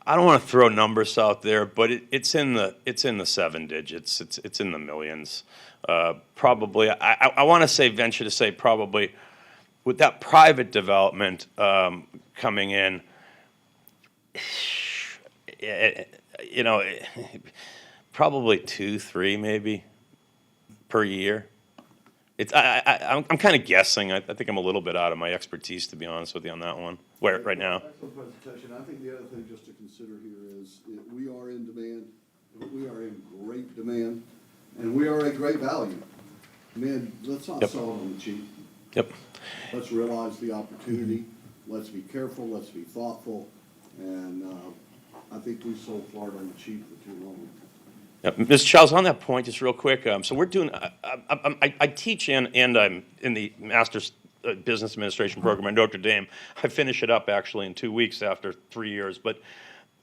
I don't want to throw numbers out there, but it's in the seven digits. It's in the millions. Probably, I want to say, venture to say, probably with that private development coming in, you know, probably 2, 3 maybe per year. I'm kind of guessing. I think I'm a little bit out of my expertise, to be honest with you, on that one. Where right now? Excellent presentation. I think the other thing just to consider here is that we are in demand, we are in great demand, and we are a great value. Man, let's not sell it on the cheap. Yep. Let's realize the opportunity. Let's be careful. Let's be thoughtful. And I think we sold Florida on the cheap for too long. Yep. Ms. Charles, on that point, just real quick, so we're doing, I teach and I'm in the Master's Business Administration program at Notre Dame. I finish it up actually in 2 weeks after 3 years, but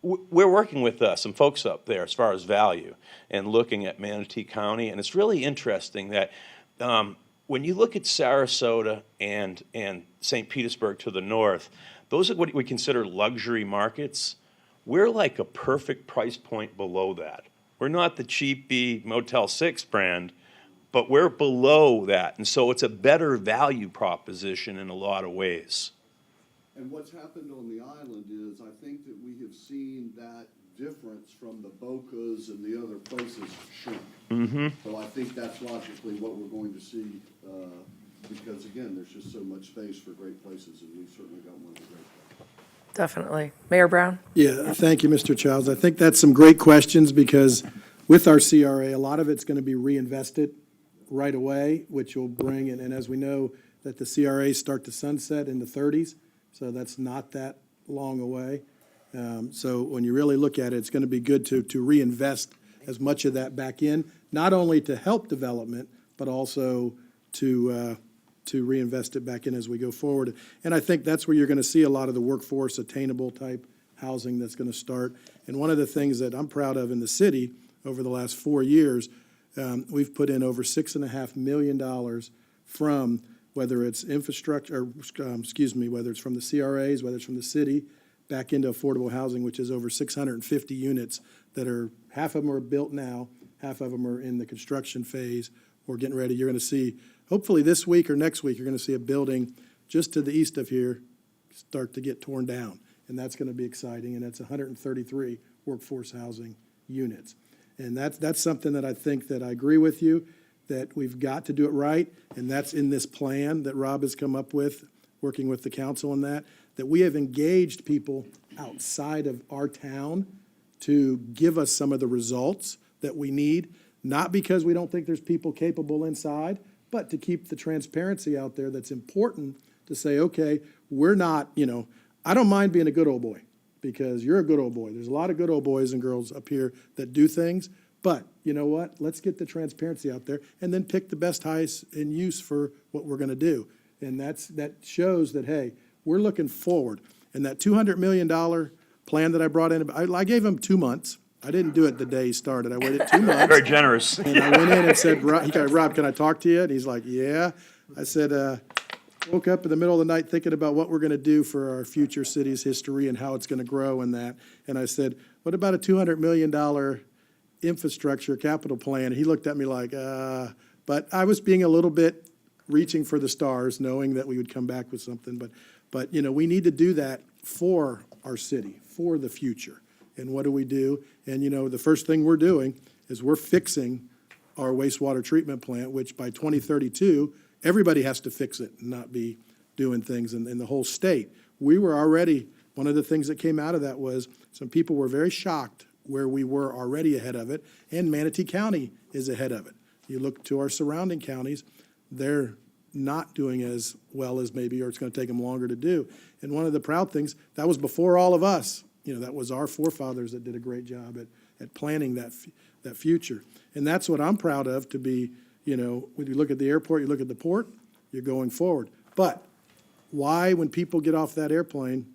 we're working with some folks up there as far as value and looking at Manatee County, and it's really interesting that when you look at Sarasota and St. Petersburg to the north, those are what we consider luxury markets. We're like a perfect price point below that. We're not the cheapy Motel 6 brand, but we're below that. And so it's a better value proposition in a lot of ways. And what's happened on the island is I think that we have seen that difference from the Bocas and the other places shrink. Mm-hmm. So I think that's logically what we're going to see because, again, there's just so much space for great places, and we've certainly got one of the great places. Definitely. Mayor Brown? Yeah, thank you, Mr. Childs. I think that's some great questions because with our CRA, a lot of it's going to be reinvested right away, which will bring, and as we know, that the CRAs start to sunset in the 30s, so that's not that long away. So when you really look at it, it's going to be good to reinvest as much of that back in, not only to help development, but also to reinvest it back in as we go forward. And I think that's where you're going to see a lot of the workforce attainable type housing that's going to start. And one of the things that I'm proud of in the city over the last 4 years, we've put in over $6.5 million from whether it's infrastructure, or, whether it's from the CRAs, whether it's from the city, back into affordable housing, which is over 650 units that are, half of them are built now, half of them are in the construction phase or getting ready. You're going to see, hopefully this week or next week, you're going to see a building just to the east of here start to get torn down. And that's going to be exciting. And that's 133 workforce housing units. And that's something that I think that I agree with you, that we've got to do it right. And that's in this plan that Rob has come up with, working with the council on that we have engaged people outside of our town to give us some of the results that we need, not because we don't think there's people capable inside, but to keep the transparency out there that's important to say, okay, we're not, I don't mind being a good old boy because you're a good old boy. There's a lot of good old boys and girls up here that do things, but you know what? Let's get the transparency out there and then pick the best highest in use for what we're going to do. And that shows that, hey, we're looking forward. And that $200 million plan that I brought in, I gave him 2 months. I didn't do it the day he started. I waited 2 months. Very generous. And I went in and said, Rob, can I talk to you? And he's like, yeah. I said, woke up in the middle of the night thinking about what we're going to do for our future city's history and how it's going to grow and that. And I said, what about a $200 million infrastructure capital plan? And he looked at me like, but I was being a little bit reaching for the stars, knowing that we would come back with something. But we need to do that for our city, for the future. And what do we do? And, the first thing we're doing is we're fixing our wastewater treatment plant, which by 2032, everybody has to fix it and not be doing things in the whole state. We were already, one of the things that came out of that was some people were very shocked where we were already ahead of it, and Manatee County is ahead of it. You look to our surrounding counties, they're not doing as well as maybe, or it's going to take them longer to do. And one of the proud things, that was before all of us. That was our forefathers that did a great job at planning that future. And that's what I'm proud of, to be, when you look at the airport, you look at the port, you're going forward. But why, when people get off that airplane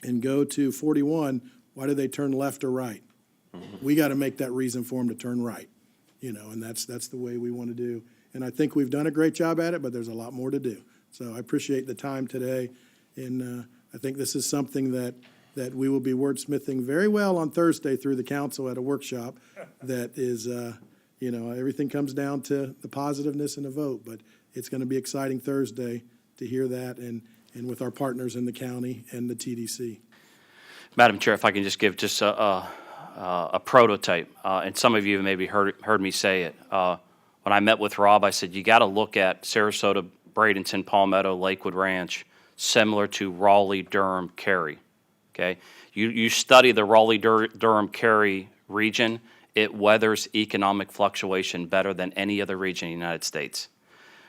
and go to 41, Why do they turn left or right? We got to make that reason for them to turn right, and that's the way we want to do. And I think we've done a great job at it, but there's a lot more to do. So I appreciate the time today, and I think this is something that we will be wordsmithing very well on Thursday through the council at a workshop that is, everything comes down to the positiveness and the vote, but it's going to be exciting Thursday to hear that and with our partners in the county and the TDC. Madam Chair, if I can just give just a prototype, and some of you maybe heard me say it. When I met with Rob, I said, you got to look at Sarasota, Bradenton, Palmetto, Lakewood Ranch, similar to Raleigh, Durham, Cary, okay? You study the Raleigh, Durham, Cary region, it weathers economic fluctuation better than any other region in the United States.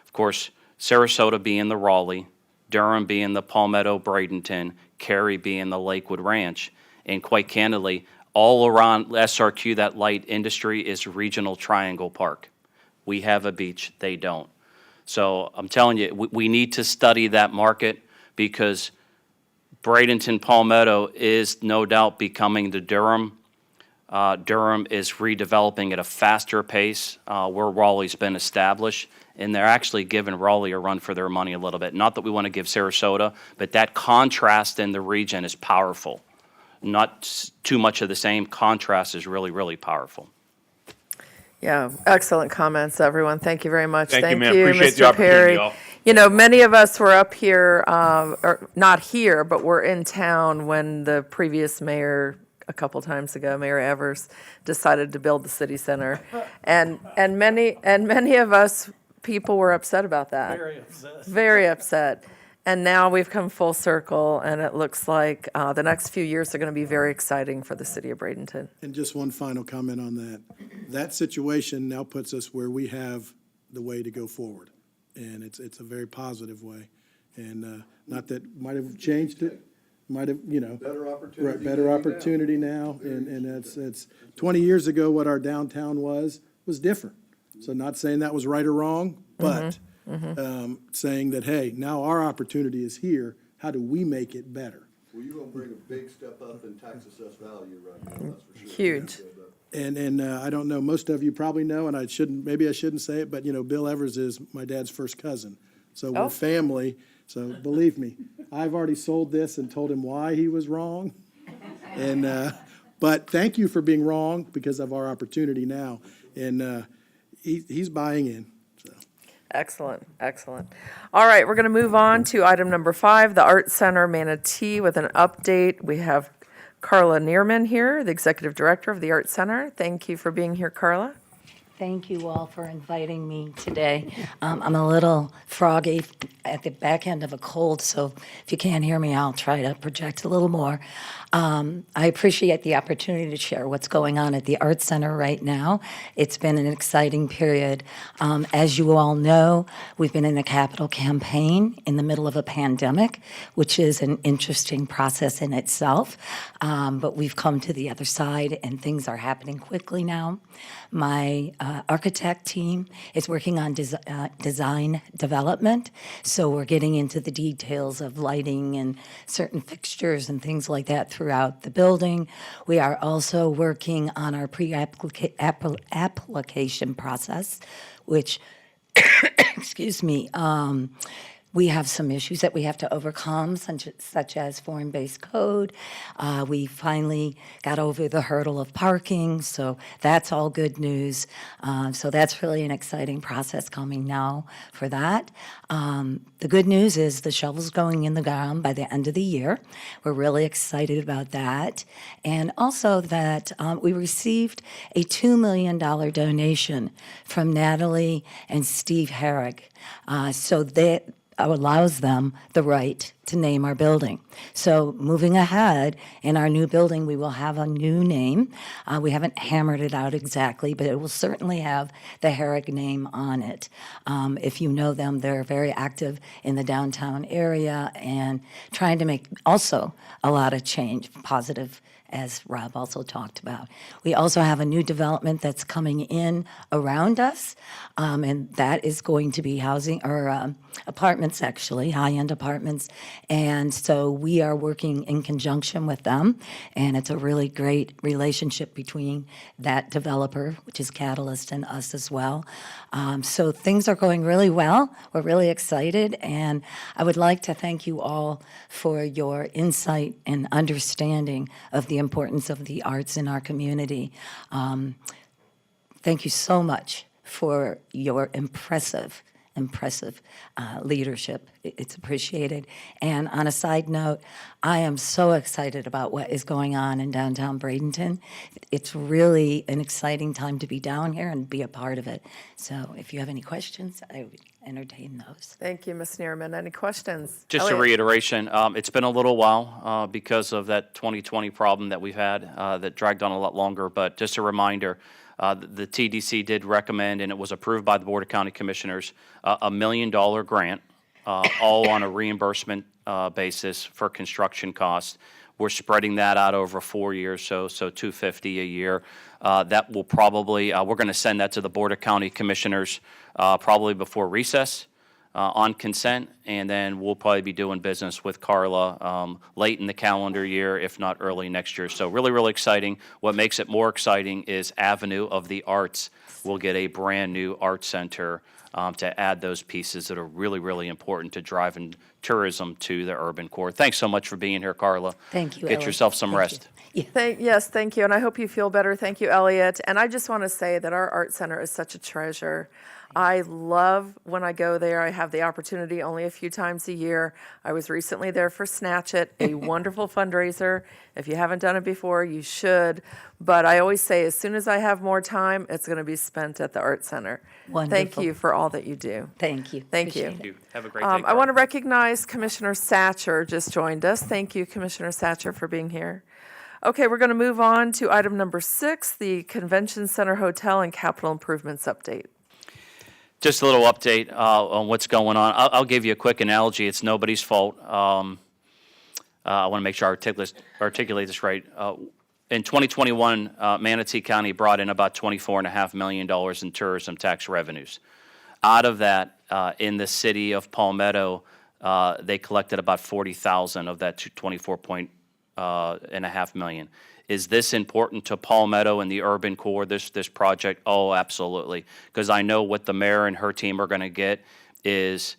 Of course, Sarasota being the Raleigh, Durham being the Palmetto, Bradenton, Cary being the Lakewood Ranch, and quite candidly, all around SRQ, that light industry is regional triangle park. We have a beach, they don't. So I'm telling you, we need to study that market because Bradenton, Palmetto is no doubt becoming the Durham. Durham is redeveloping at a faster pace where Raleigh's been established, and they're actually giving Raleigh a run for their money a little bit. Not that we want to give Sarasota, but that contrast in the region is powerful. Not too much of the same. Contrast is really, really powerful. Yeah, excellent comments, everyone. Thank you very much. Thank you, ma'am. Appreciate the Mr. opportunity, Perry. y'all. Many of us were up here, or not here, but we're in town when the previous mayor, a couple times ago, Mayor Evers, decided to build the city center. And many of us people were upset about that. Very upset. Very upset. And now we've come full circle, and it looks like the next few years are going to be very exciting for the city of Bradenton. And just one final comment on that. That situation now puts us where we have the way to go forward. And it's a very positive way. And not that might have changed it, might have, Better opportunity. right, better opportunity now. And it's 20 years ago, what our downtown was different. So not saying that was right or wrong, but saying that, hey, now our opportunity is here. How do we make it better? Well, you're gonna bring a big step up in tax assessed value right now, that's for sure. Huge. And I don't know, most of you probably know, and maybe I shouldn't say it, but, Bill Evers is my dad's first cousin. So we're family, so believe me, I've already sold this and told him why he was wrong. And, but thank you for being wrong because of our opportunity now. And he's buying in. Excellent, excellent. All right, we're going to move on to item number 5, the Art Center Manatee with an update. We have Carla Neerman here, the Executive Director of the Art Center. Thank you for being here, Carla. Thank you all for inviting me today. I'm a little froggy at the back end of a cold, so if you can't hear me, I'll try to project a little more. I appreciate the opportunity to share what's going on at the Art Center right now. It's been an exciting period. As you all know, we've been in a capital campaign in the middle of a pandemic, which is an interesting process in itself. But we've come to the other side, and things are happening quickly now. My architect team is working on design development, so we're getting into the details of lighting and certain fixtures and things like that throughout the building. We are also working on our pre-application process, which, excuse me, we have some issues that we have to overcome, such as foreign-based code. We finally got over the hurdle of parking, so that's all good news. So that's really an exciting process coming now for that. The good news is the shovel's going in the ground by the end of the year. We're really excited about that. And also that we received a $2 million donation from Natalie and Steve Herrick. So that allows them the right to name our building. So moving ahead, in our new building, we will have a new name. We haven't hammered it out exactly, but it will certainly have the Herrick name on it. If you know them, they're very active in the downtown area and trying to make also a lot of change, positive as Rob also talked about. We also have a new development that's coming in around us, and that is going to be housing, or apartments actually, high-end apartments. And so we are working in conjunction with them, and it's a really great relationship between that developer, which is Catalyst, and us as well. So things are going really well. We're really excited, and I would like to thank you all for your insight and understanding of the importance of the arts in our community. Thank you so much for your impressive leadership. It's appreciated. And on a side note, I am so excited about what is going on in downtown Bradenton. It's really an exciting time to be down here and be a part of it. So if you have any questions, I would entertain those. Thank you, Ms. Neerman. Any questions? Just a Elliot? reiteration, it's been a little while because of that 2020 problem that we've had that dragged on a lot longer, but just a reminder, the TDC did recommend, and it was approved by the Board of County Commissioners, a $1 million grant, all on a reimbursement basis for construction costs. We're spreading that out over 4 years, so $250 a year. That will probably, we're going to send that to the Board of County Commissioners probably before recess on consent, and then we'll probably be doing business with Carla late in the calendar year, if not early next year. So really, really exciting. What makes it more exciting is Avenue of the Arts will get a brand-new art center to add those pieces that are really, really important to driving tourism to the urban core. Thanks so much for being here, Carla. Thank you, Get Ellen. yourself some Thank rest. you. Yes, thank you, and I hope you feel better. Thank you, Elliot. And I just want to say that our art center is such a treasure. I love when I go there. I have the opportunity only a few times a year. I was recently there for Snatch It, a wonderful fundraiser. If you haven't done it before, you should. But I always say, as soon as I have more time, it's going to be spent at the art center. Wonderful. Thank you for all that you do. Thank you. Thank you. Thank you. Have a great day, I Carla. want to recognize Commissioner Satcher just joined us. Thank you, Commissioner Satcher, for being here. Okay, we're going to move on to item number 6, the Convention Center Hotel and Capital Improvements Update. Just a little update on what's going on. I'll give you a quick analogy. It's nobody's fault. I want to make sure I articulate this right. In 2021, Manatee County brought in about $24.5 million in tourism tax revenues. Out of that, in the city of Palmetto, they collected about $40,000 of that $24.5 million. Is this important to Palmetto and the urban core, this project? Oh, absolutely. Because I know what the mayor and her team are going to get is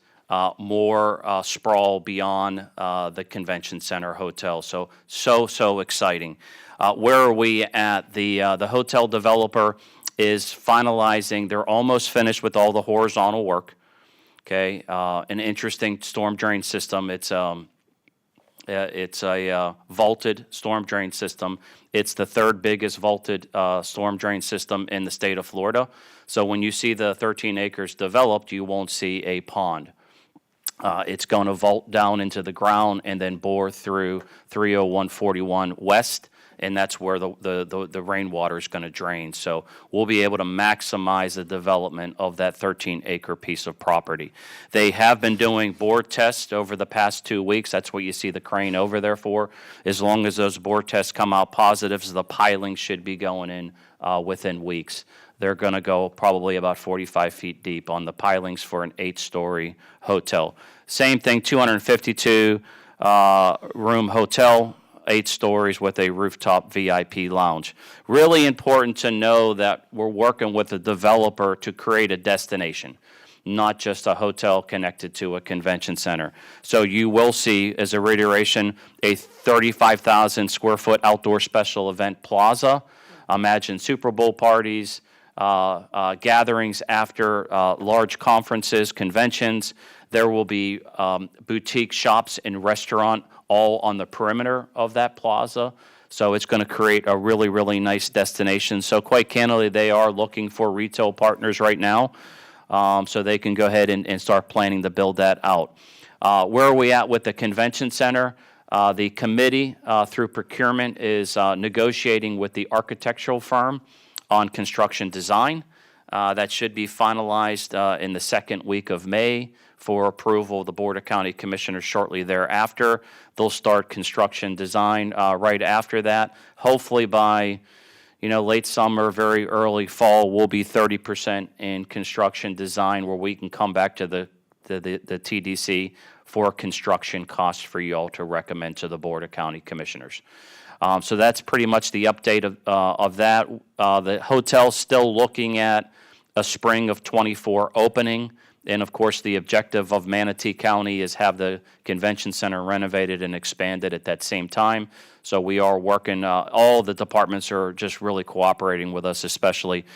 more sprawl beyond the convention center hotel. So exciting. Where are we at? The hotel developer is finalizing. They're almost finished with all the horizontal work. Okay, an interesting storm drain system. It's a vaulted storm drain system. It's the third biggest vaulted storm drain system in the state of Florida. So when you see the 13 acres developed, you won't see a pond. It's going to vault down into the ground and then bore through 30141 west, and that's where the rainwater is going to drain. So we'll be able to maximize the development of that 13-acre piece of property. They have been doing bore tests over the past 2 weeks. That's what you see the crane over there for. As long as those bore tests come out positive, the piling should be going in within weeks. They're going to go probably about 45 feet deep on the pilings for an 8-story hotel. Same thing, 252 room hotel, 8 stories with a rooftop VIP lounge. Really important to know that we're working with a developer to create a destination, not just a hotel connected to a convention center. So you will see, as a reiteration, a 35,000 square foot outdoor special event plaza. Imagine Super Bowl parties, gatherings after large conferences, conventions. There will be boutique shops and restaurant all on the perimeter of that plaza. So it's going to create a really, really nice destination. So quite candidly, they are looking for retail partners right now, so they can go ahead and start planning to build that out. Where are we at with the convention center? The committee, through procurement, is negotiating with the architectural firm on construction design. That should be finalized in the second week of May for approval of the Board of County Commissioners shortly thereafter. They'll start construction design right after that. Hopefully by late summer, very early fall, we'll be 30% in construction design where we can come back to the TDC for construction costs for you all to recommend to the Board of County Commissioners. So that's pretty much the update of that. The hotel's still looking at a spring of '24 opening. And of course, the objective of Manatee County is have the convention center renovated and expanded at that same time. So we are working, all the departments are just really cooperating with us, especially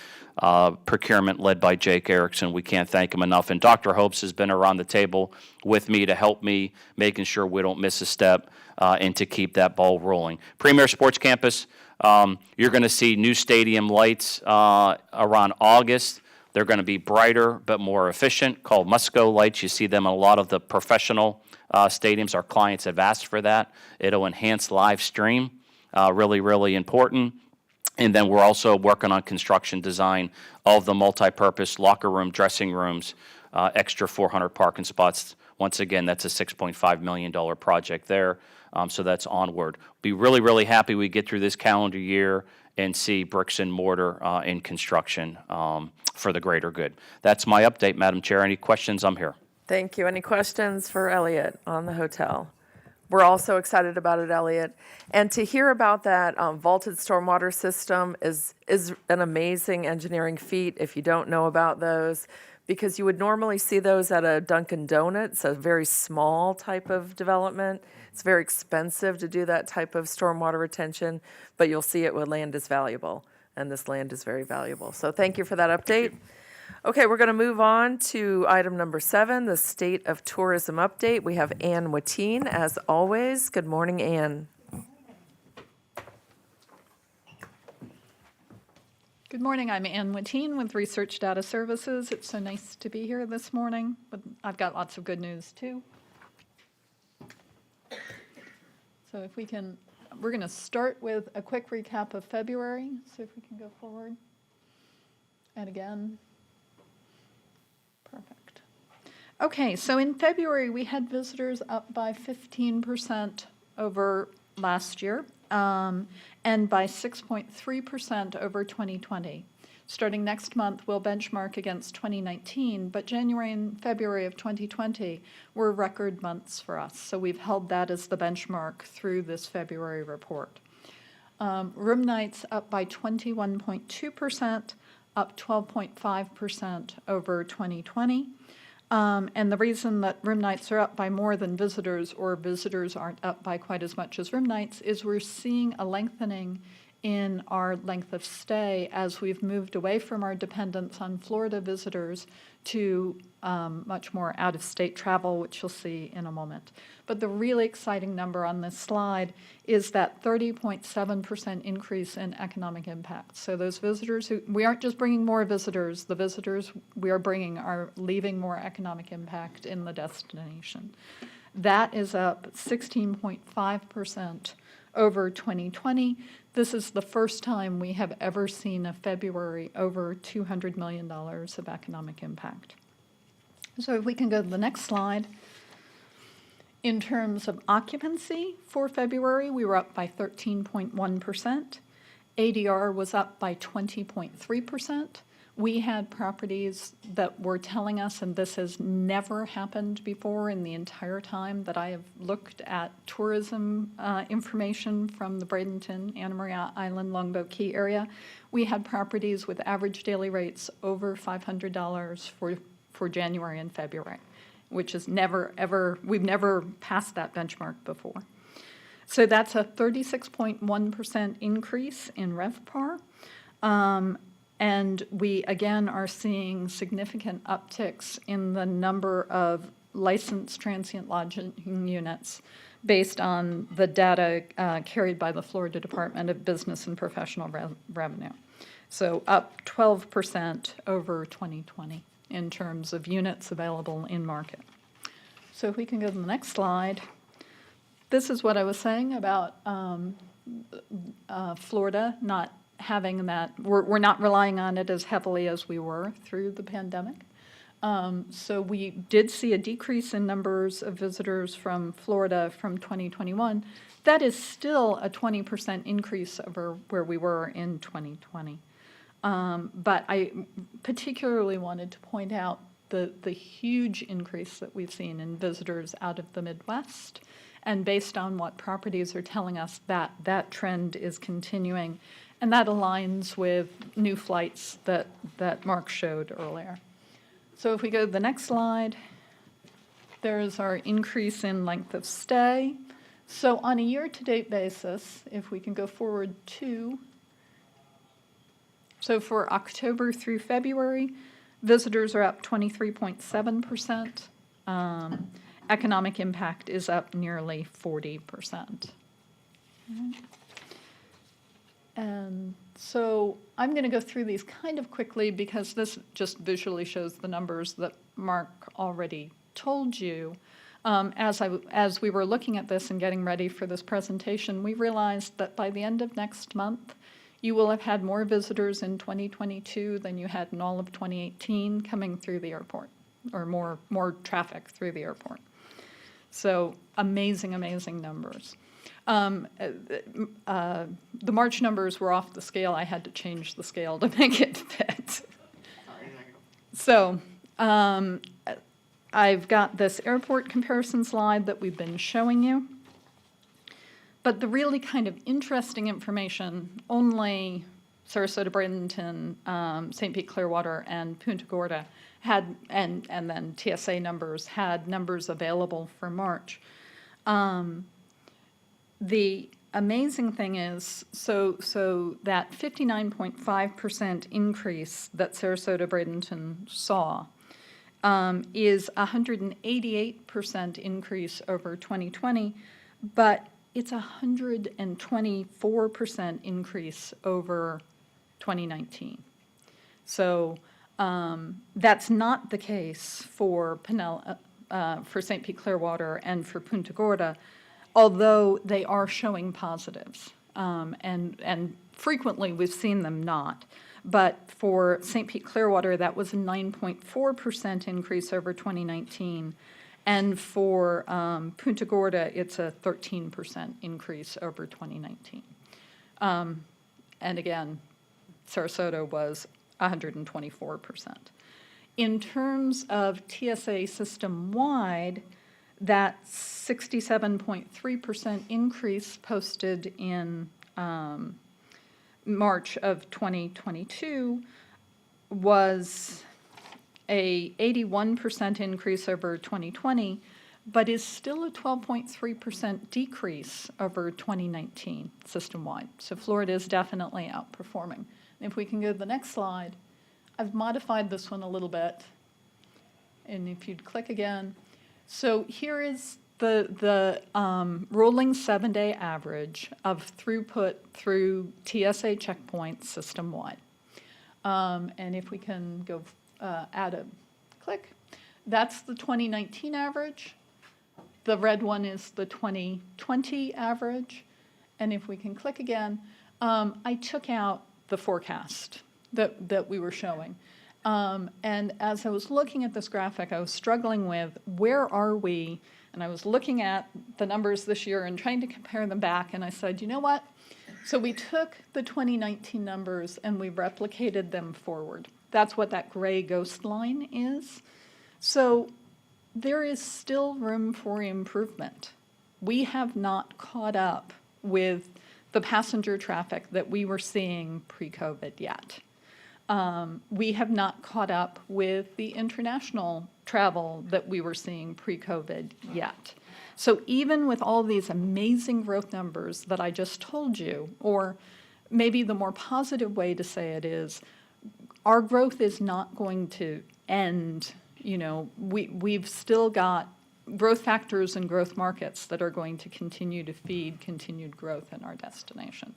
procurement led by Jake Erickson. We can't thank him enough. And Dr. Hopes has been around the table with me to help me, making sure we don't miss a step and to keep that ball rolling. Premier Sports Campus, you're going to see new stadium lights around August. They're going to be brighter but more efficient, called Musco lights. You see them in a lot of the professional stadiums. Our clients have asked for that. It'll enhance live stream, really, really important. And then we're also working on construction design of the multi-purpose locker room, dressing rooms, extra 400 parking spots. Once again, that's a $6.5 million project there. So that's onward. Be really, really happy we get through this calendar year and see bricks and mortar in construction for the greater good. That's my update, Madam Chair. Any questions? I'm here. Thank you. Any questions for Elliot on the hotel? We're also excited about it, Elliot. And to hear about that vaulted stormwater system is an amazing engineering feat if you don't know about those, because you would normally see those at a Dunkin' Donuts, a very small type of development. It's very expensive to do that type of stormwater retention, but you'll see it when land is valuable, and this land is very valuable. So thank you for that update. Okay, we're going to move on to item number 7, the State of Tourism Update. We have Ann Watine, as always. Good morning, Ann. Good morning, I'm Ann Watine with Research Data Services. It's so nice to be here this morning, but I've got lots of good news too. So if we can, we're going to start with a quick recap of February. So if we can go forward. And again. Perfect. Okay, so in February, we had visitors up by 15% over last year, and by 6.3% over 2020. Starting next month, we'll benchmark against 2019, but January and February of 2020 were record months for us, so we've held that as the benchmark through this February report. Room nights up by 21.2%, up 12.5% over 2020. And the reason that room nights are up by more than visitors, or visitors aren't up by quite as much as room nights, is we're seeing a lengthening in our length of stay as we've moved away from our dependence on Florida visitors to much more out-of-state travel, which you'll see in a moment. But the really exciting number on this slide is that 30.7% increase in economic impact. So those visitors we aren't just bringing more visitors, the visitors we are bringing are leaving more economic impact in the destination. That is up 16.5% over 2020. This is the first time we have ever seen a February over $200 million of economic impact. So if we can go to the next slide. In terms of occupancy for February, we were up by 13.1%. ADR was up by 20.3%. We had properties that were telling us, and this has never happened before in the entire time that I have looked at tourism information from the Bradenton, Anna Maria Island, Longboat Key area. We had properties with average daily rates over $500 for January and February, which is never, ever, we've never passed that benchmark before. So that's a 36.1% increase in RevPAR. And we, again, are seeing significant upticks in the number of licensed transient lodging units based on the data carried by the Florida Department of Business and Professional Revenue. So up 12% over 2020 in terms of units available in market. So if we can go to the next slide. This is what I was saying about Florida not having that, we're not relying on it as heavily as we were through the pandemic. So we did see a decrease in numbers of visitors from Florida from 2021. That is still a 20% increase over where we were in 2020. But I particularly wanted to point out the huge increase that we've seen in visitors out of the Midwest. And based on what properties are telling us, that trend is continuing. And that aligns with new flights that Mark showed earlier. So if we go to the next slide, there's our increase in length of stay. So on a year-to-date basis, if we can go forward to, so for October through February, visitors are up 23.7%. Economic impact is up nearly 40%. And so I'm going to go through these kind of quickly because this just visually shows the numbers that Mark already told you. As we were looking at this and getting ready for this presentation, we realized that by the end of next month, you will have had more visitors in 2022 than you had in all of 2018 coming through the airport, or more traffic through the airport. So amazing, amazing numbers. The March numbers were off the scale. I had to change the scale to make it fit. So I've got this airport comparison slide that we've been showing you. But the really kind of interesting information, only Sarasota, Bradenton, St. Pete, Clearwater, and Punta Gorda had, and then TSA numbers, had numbers available for March. The amazing thing is, so that 59.5% increase that Sarasota, Bradenton saw is a 188% increase over 2020, but it's a 124% increase over 2019. So that's not the case for St. Pete Clearwater and for Punta Gorda, although they are showing positives. And frequently we've seen them not. But for St. Pete Clearwater, that was a 9.4% increase over 2019. And for Punta Gorda, it's a 13% increase over 2019. And again, Sarasota was 124%. In terms of TSA system-wide, that 67.3% increase posted in March of 2022 was a 81% increase over 2020, but is still a 12.3% decrease over 2019 system-wide. So Florida is definitely outperforming. If we can go to the next slide, I've modified this one a little bit. And if you'd click again. So here is the rolling 7-day average of throughput through TSA checkpoints system-wide. And if we can go add a click, that's the 2019 average. The red one is the 2020 average. And if we can click again, I took out the forecast that we were showing. And as I was looking at this graphic, I was struggling with where are we? And I was looking at the numbers this year and trying to compare them back. And I said, you know what? So we took the 2019 numbers and we replicated them forward. That's what that gray ghost line is. So there is still room for improvement. We have not caught up with the passenger traffic that we were seeing pre-COVID yet. We have not caught up with the international travel that we were seeing pre-COVID yet. So even with all these amazing growth numbers that I just told you, or maybe the more positive way to say it is, our growth is not going to end. You know, we've still got growth factors and growth markets that are going to continue to feed continued growth in our destination.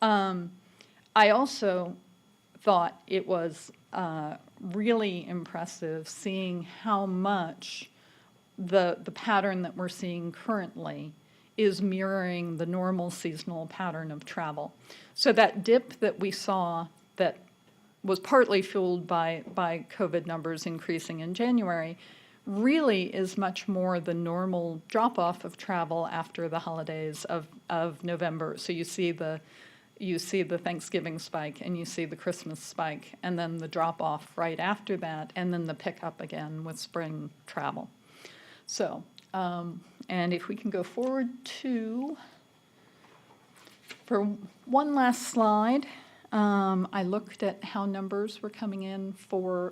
I also thought it was really impressive seeing how much the pattern that we're seeing currently is mirroring the normal seasonal pattern of travel. So that dip that we saw that was partly fueled by COVID numbers increasing in January, really is much more the normal drop-off of travel after the holidays of November. So you see the Thanksgiving spike, and you see the Christmas spike, and then the drop-off right after that, and then the pickup again with spring travel. So, and if we can go forward for one last slide, I looked at how numbers were coming in for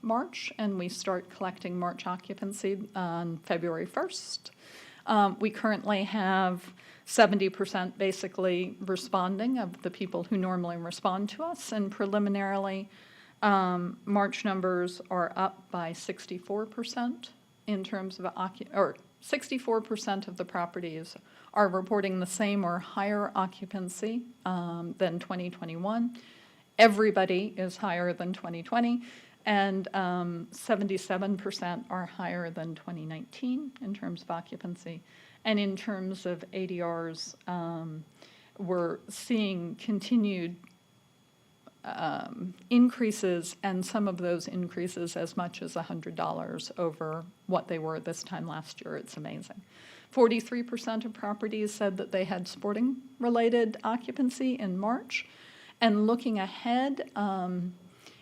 March, and we start collecting March occupancy on February 1st. We currently have 70% basically responding of the people who normally respond to us, and preliminarily, March numbers are up by 64% in terms of 64% of the properties are reporting the same or higher occupancy than 2021. Everybody is higher than 2020, and 77% are higher than 2019 in terms of occupancy. And in terms of ADRs, we're seeing continued increases, and some of those increases as much as $100 over what they were this time last year. It's amazing. 43% of properties said that they had sporting-related occupancy in March. And looking ahead,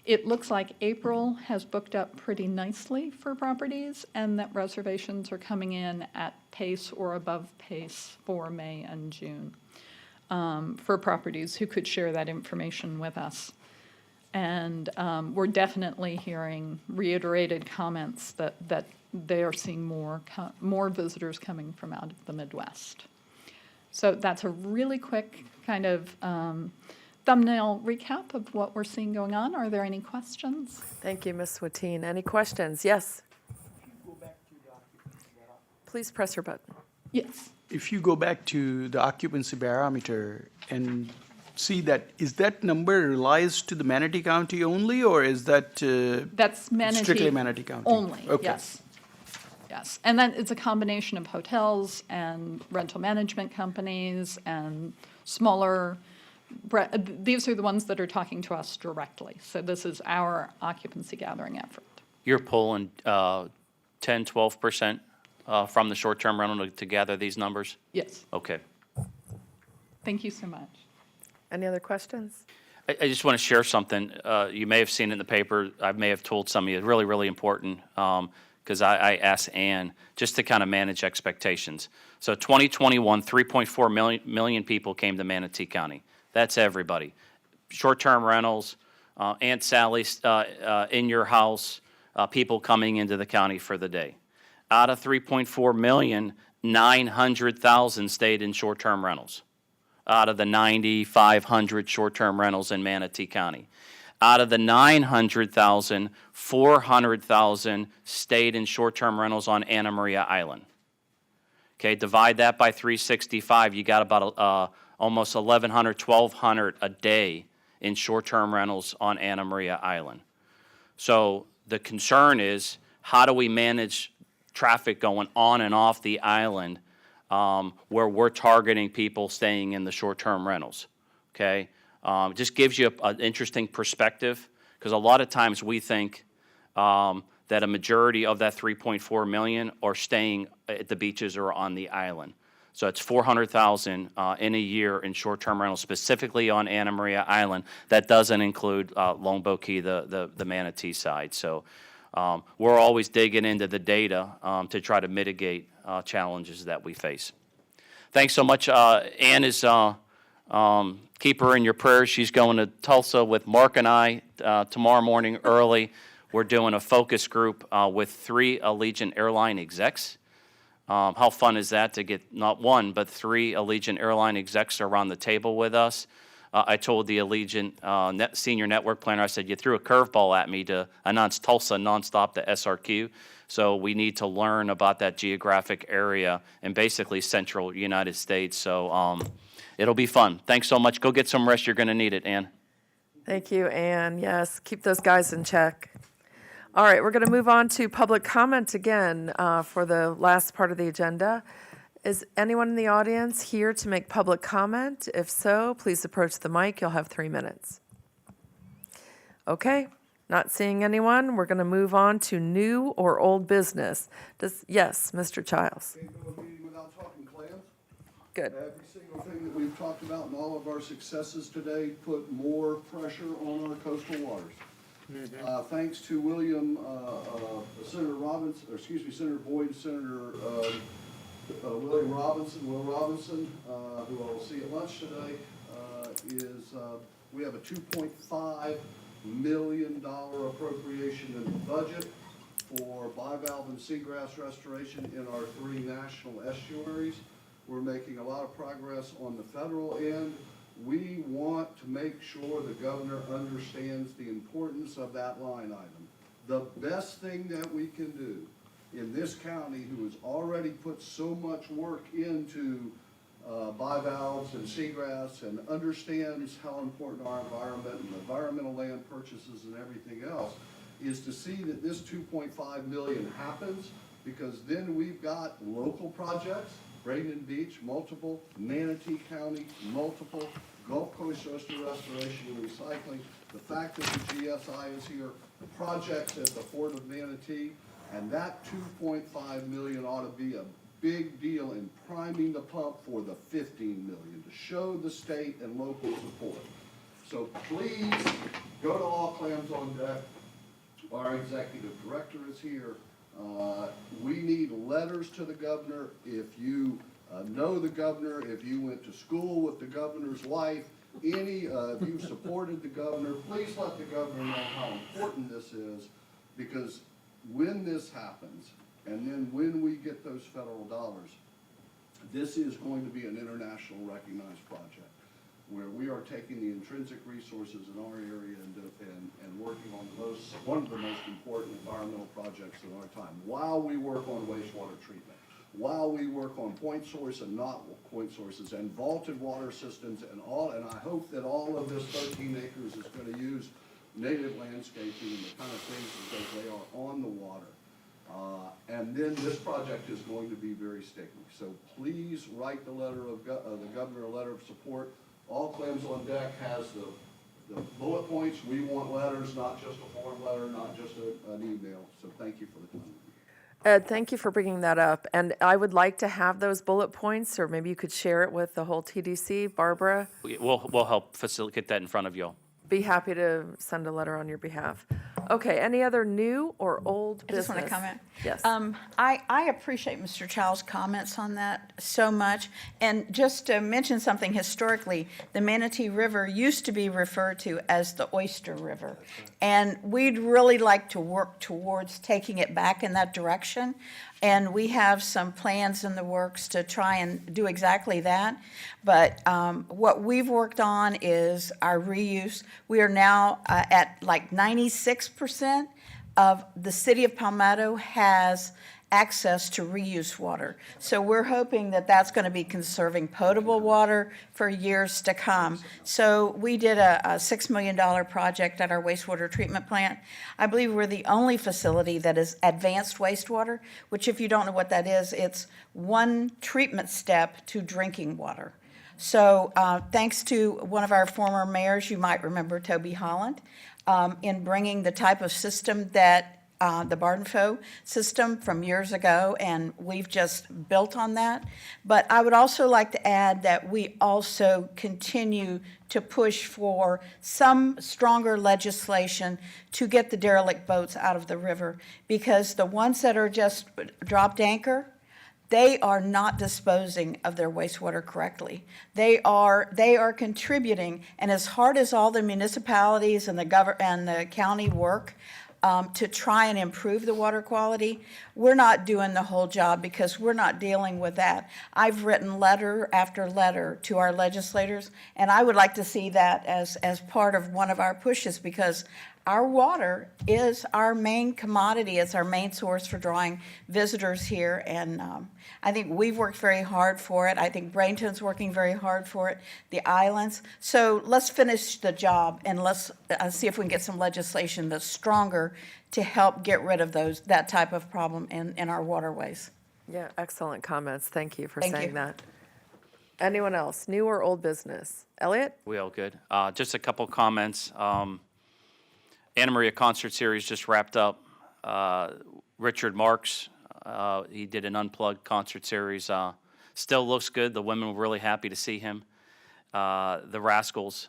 it looks like April has booked up pretty nicely for properties, and that reservations are coming in at pace or above pace for May and June for properties who could share that information with us. And we're definitely hearing reiterated comments that they are seeing more visitors coming from out of the Midwest. So that's a really quick kind of thumbnail recap of what we're seeing going on. Are there any questions? Thank you, Ms. Watine. Any questions? Yes? Please press your button. Yes. If you go back to the occupancy barometer and see that, is that number relies to the Manatee County only, or is that that's Manatee strictly Manatee County? Only, okay. Yes. Yes, and then it's a combination of hotels and rental management companies and smaller, these are the ones that are talking to us directly. So this is our occupancy gathering effort. You're pulling 10, 12% from the short-term rental to gather these numbers? Yes. Okay. Thank you so much. Any other questions? I just want to share something. You may have seen it in the paper. I may have told some of you. It's really, really important because I asked Ann just to kind of manage expectations. So 2021, 3.4 million people came to Manatee County. That's everybody. Short-term rentals, Aunt Sally's in your house, people coming into the county for the day. Out of 3.4 million, 900,000 stayed in short-term rentals. Out of the 9,500 short-term rentals in Manatee County. Out of the 900,000, 400,000 stayed in short-term rentals on Anna Maria Island. Okay, divide that by 365, you got about almost 1,100, 1,200 a day in short-term rentals on Anna Maria Island. So the concern is, how do we manage traffic going on and off the island where we're targeting people staying in the short-term rentals, okay? It just gives you an interesting perspective, because a lot of times we think that a majority of that 3.4 million are staying at the beaches or on the island. So it's 400,000 in a year in short-term rentals, specifically on Anna Maria Island. That doesn't include Longboat Key, the Manatee side. So we're always digging into the data to try to mitigate challenges that we face. Thanks so much. Ann is, keep her in your prayers. She's going to Tulsa with Mark and I tomorrow morning early. We're doing a focus group with 3 Allegiant Airline execs. How fun is that to get not 1, but 3 Allegiant Airline execs around the table with us? I told the Allegiant senior network planner, I said, you threw a curveball at me to announce Tulsa nonstop to SRQ. So we need to learn about that geographic area and basically central United States. So it'll be fun. Thanks so much. Go get some rest. You're going to need it, Ann. Thank you, Ann. Yes, keep those guys in check. All right, we're going to move on to public comment again for the last part of the agenda. Is anyone in the audience here to make public comment? If so, please approach the mic. You'll have 3 minutes. Okay, not seeing anyone. We're going to move on to new or old business. Yes, Mr. Childs. Can't go a meeting without talking clams. Good. Every single thing that we've talked about and all of our successes today put more pressure on our coastal waters. Thanks to Senator Senator Boyd, Senator Will Robinson, who I'll see at lunch today, we have a $2.5 million appropriation in the budget for bivalve and seagrass restoration in our 3 national estuaries. We're making a lot of progress on the federal end. We want to make sure the governor understands the importance of that line item. The best thing that we can do in this county, who has already put so much work into bivalves and seagrass and understands how important our environment and environmental land purchases and everything else, is to see that this $2.5 million happens, because then we've got local projects, Bradenton Beach, multiple, Manatee County, multiple, Gulf Coast restoration and recycling, the fact that the GSI is here, projects at the Port of Manatee, and that $2.5 million ought to be a big deal in priming the pump for the $15 million to show the state and local support. So please go to All Clams on Deck. Our executive director is here. We need letters to the governor. If you know the governor, if you went to school with the governor's wife, if you've supported the governor, please let the governor know how important this is, because when this happens, and then when we get those federal dollars, this is going to be an international recognized project, where we are taking the intrinsic resources in our area and working on one of the most important environmental projects in our time, while we work on wastewater treatment, while we work on point source and not point sources, and vaulted water systems and all. And I hope that all of this 13 acres is going to use native landscaping and the kind of things because they are on the water. And then this project is going to be very sticky. So please write the governor a letter of support. All Clams on Deck has the bullet points. We want letters, not just a form letter, not just an email. So thank you for the time. Ed, thank you for bringing that up. And I would like to have those bullet points, or maybe you could share it with the whole TDC. Barbara, We'll help facilitate that in front of you all. be happy to send a letter on your behalf. Okay, any other new or old I business? just want to comment. Yes. I appreciate Mr. Child's comments on that so much. And just to mention something historically, the Manatee River used to be referred to as the Oyster River. And we'd really like to work towards taking it back in that direction. And we have some plans in the works to try and do exactly that. But what we've worked on is our reuse. We are now at like 96% of the city of Palmetto has access to reuse water. So we're hoping that that's going to be conserving potable water for years to come. So we did a $6 million project at our wastewater treatment plant. I believe we're the only facility that is advanced wastewater, which if you don't know what that is, it's one treatment step to drinking water. So thanks to one of our former mayors, you might remember Toby Holland, in bringing the type of system that the Bradenton system from years ago, and we've just built on that. But I would also like to add that we also continue to push for some stronger legislation to get the derelict boats out of the river, because the ones that are just dropped anchor, they are not disposing of their wastewater correctly. They are contributing, and as hard as all the municipalities and the county work to try and improve the water quality, we're not doing the whole job because we're not dealing with that. I've written letter after letter to our legislators, and I would like to see that as part of one of our pushes, because our water is our main commodity. It's our main source for drawing visitors here, and I think we've worked very hard for it. I think Bradenton's working very hard for it, the islands. So let's finish the job, and let's see if we can get some legislation that's stronger to help get rid of that type of problem in our waterways. Yeah, excellent comments. Thank you for Thank saying you. that. Anyone else, new or old business? Elliot? We all good. Just a couple comments. Anna Maria concert series just wrapped up. Richard Marks, he did an unplugged concert series. Still looks good. The women were really happy to see him. The Rascals,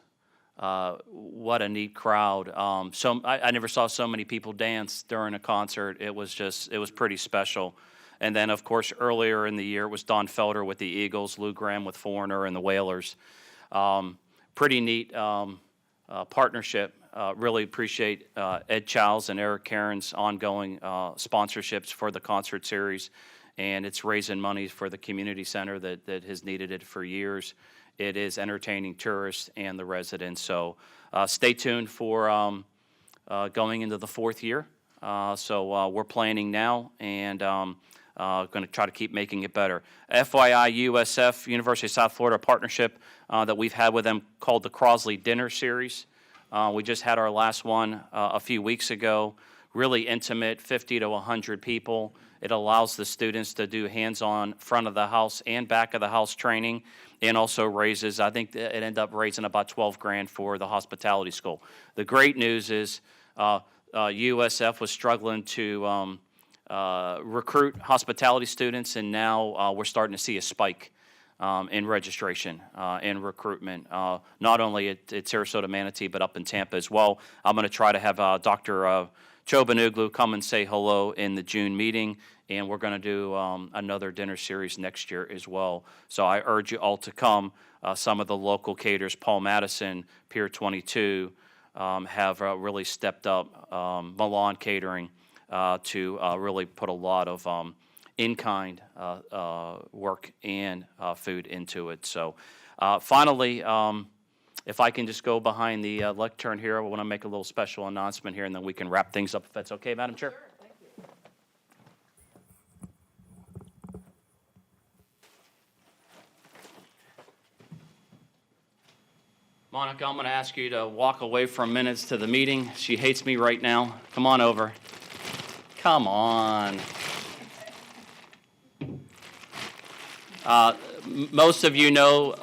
what a neat crowd. I never saw so many people dance during a concert. It was pretty special. And then, of course, earlier in the year, it was Don Felder with the Eagles, Lou Gramm with Foreigner, and the Wailers. Pretty neat partnership. Really appreciate Ed Chow's and Eric Caron's ongoing sponsorships for the concert series. And it's raising money for the community center that has needed it for years. It is entertaining tourists and the residents. So stay tuned for going into the fourth year. So we're planning now and going to try to keep making it better. FYI, USF, University of South Florida partnership that we've had with them called the Crosley Dinner Series. We just had our last one a few weeks ago. Really intimate, 50 to 100 people. It allows the students to do hands-on front of the house and back of the house training, and also raises, I think it ended up raising about $12,000 for the hospitality school. The great news is USF was struggling to recruit hospitality students, and now we're starting to see a spike in registration and recruitment, not only at Sarasota Manatee, but up in Tampa as well. I'm going to try to have Dr. Chobanuglu come and say hello in the June meeting, and we're going to do another dinner series next year as well. So I urge you all to come. Some of the local caterers, Paul Madison, Pier 22, have really stepped up. Milan Catering to really put a lot of in-kind work and food into it. So finally, if I can just go behind the lectern here, I want to make a little special announcement here, and then we can wrap things up if that's okay, Madam Chair. Sure, thank you. Monica, I'm going to ask you to walk away from minutes to the meeting. She hates me right now. Come on over. Come on. Most of you know,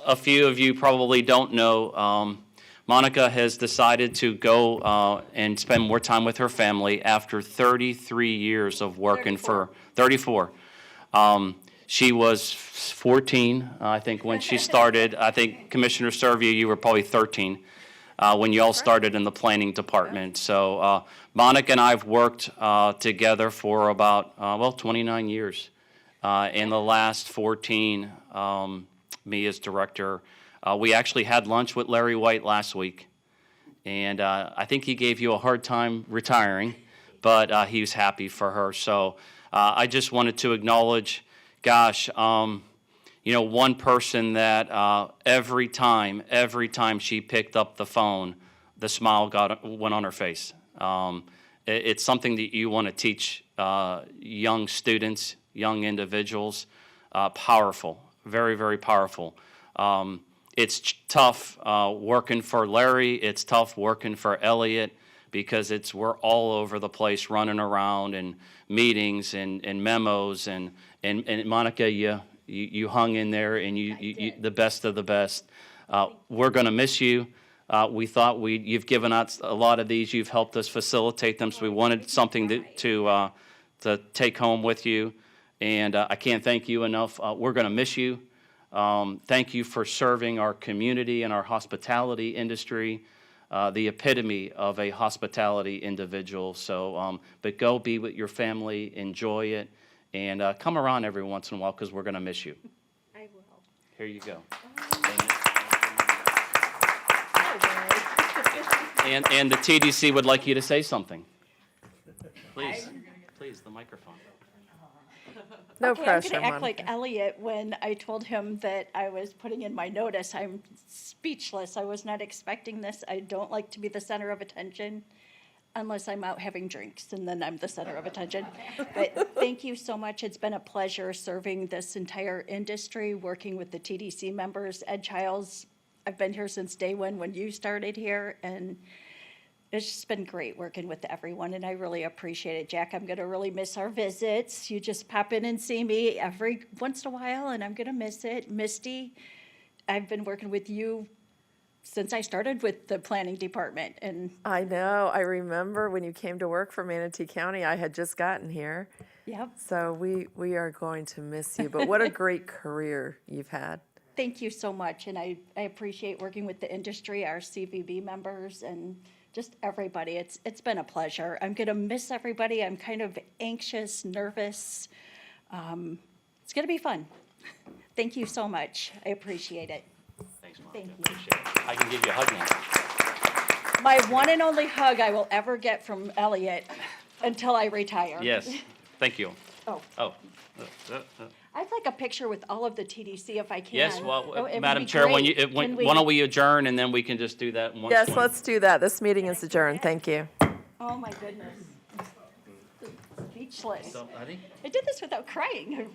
a few of you probably don't know, Monica has decided to go and spend more time with her family after 33 years of working 34. She was 14, I think, when she started. I think, Commissioner Servia, you were probably 13 when you all started in the planning department. So Monica and I have worked together for about, 29 years. In the last 14, me as director, we actually had lunch with Larry White last week, and I think he gave you a hard time retiring, but he was happy for her. So I just wanted to acknowledge, gosh, one person that every time she picked up the phone, the smile went on her face. It's something that you want to teach young students, young individuals. Powerful, very, very powerful. It's tough working for Larry. It's tough working for Elliot because we're all over the place running around and meetings and memos and Monica, you hung in there and you the best of the best. We're going to miss you. We thought you've given us a lot of these. You've helped us facilitate them, so we wanted something to take home with you. And I can't thank you enough. We're going to miss you. Thank you for serving our community and our hospitality industry, the epitome of a hospitality individual. So, but go be with your family, enjoy it, and come around every once in a while because we're going to miss you. I will. Here you go. And the TDC would like you to say something. Please, the microphone. No Okay, pressure, I'm going to act Monica. like Elliot when I told him that I was putting in my notice. I'm speechless. I was not expecting this. I don't like to be the center of attention unless I'm out having drinks, and then I'm the center of attention. But thank you so much. It's been a pleasure serving this entire industry, working with the TDC members. Ed Childs, I've been here since day one when you started here, and it's just been great working with everyone, and I really appreciate it. Jack, I'm going to really miss our visits. You just pop in and see me every once in a while, and I'm going to miss it. Misty, I've been working with you since I started with the planning department, and I know. I remember when you came to work for Manatee County, I had just gotten here. yep. So we are going to miss you, but what a great career you've had. Thank you so much, and I appreciate working with the industry, our CVB members, and just everybody. It's been a pleasure. I'm gonna miss everybody. I'm kind of anxious, nervous. It's gonna be fun. Thank you so much. I appreciate it. Thanks, Mark. Thank you. Appreciate it. I can give you a hug now. My one and only hug I will ever get from Elliot until I retire. Yes, thank you. Oh, Oh. I'd like a picture with all of the TDC if I can. Yes, Oh, well, it would Madam be Chair, when great. you, Can why don't we adjourn and then we can just do that in one Yes, swing? let's do that. This meeting is adjourned. Thank you. Oh, my goodness. Speechless. So, I think I did this without crying.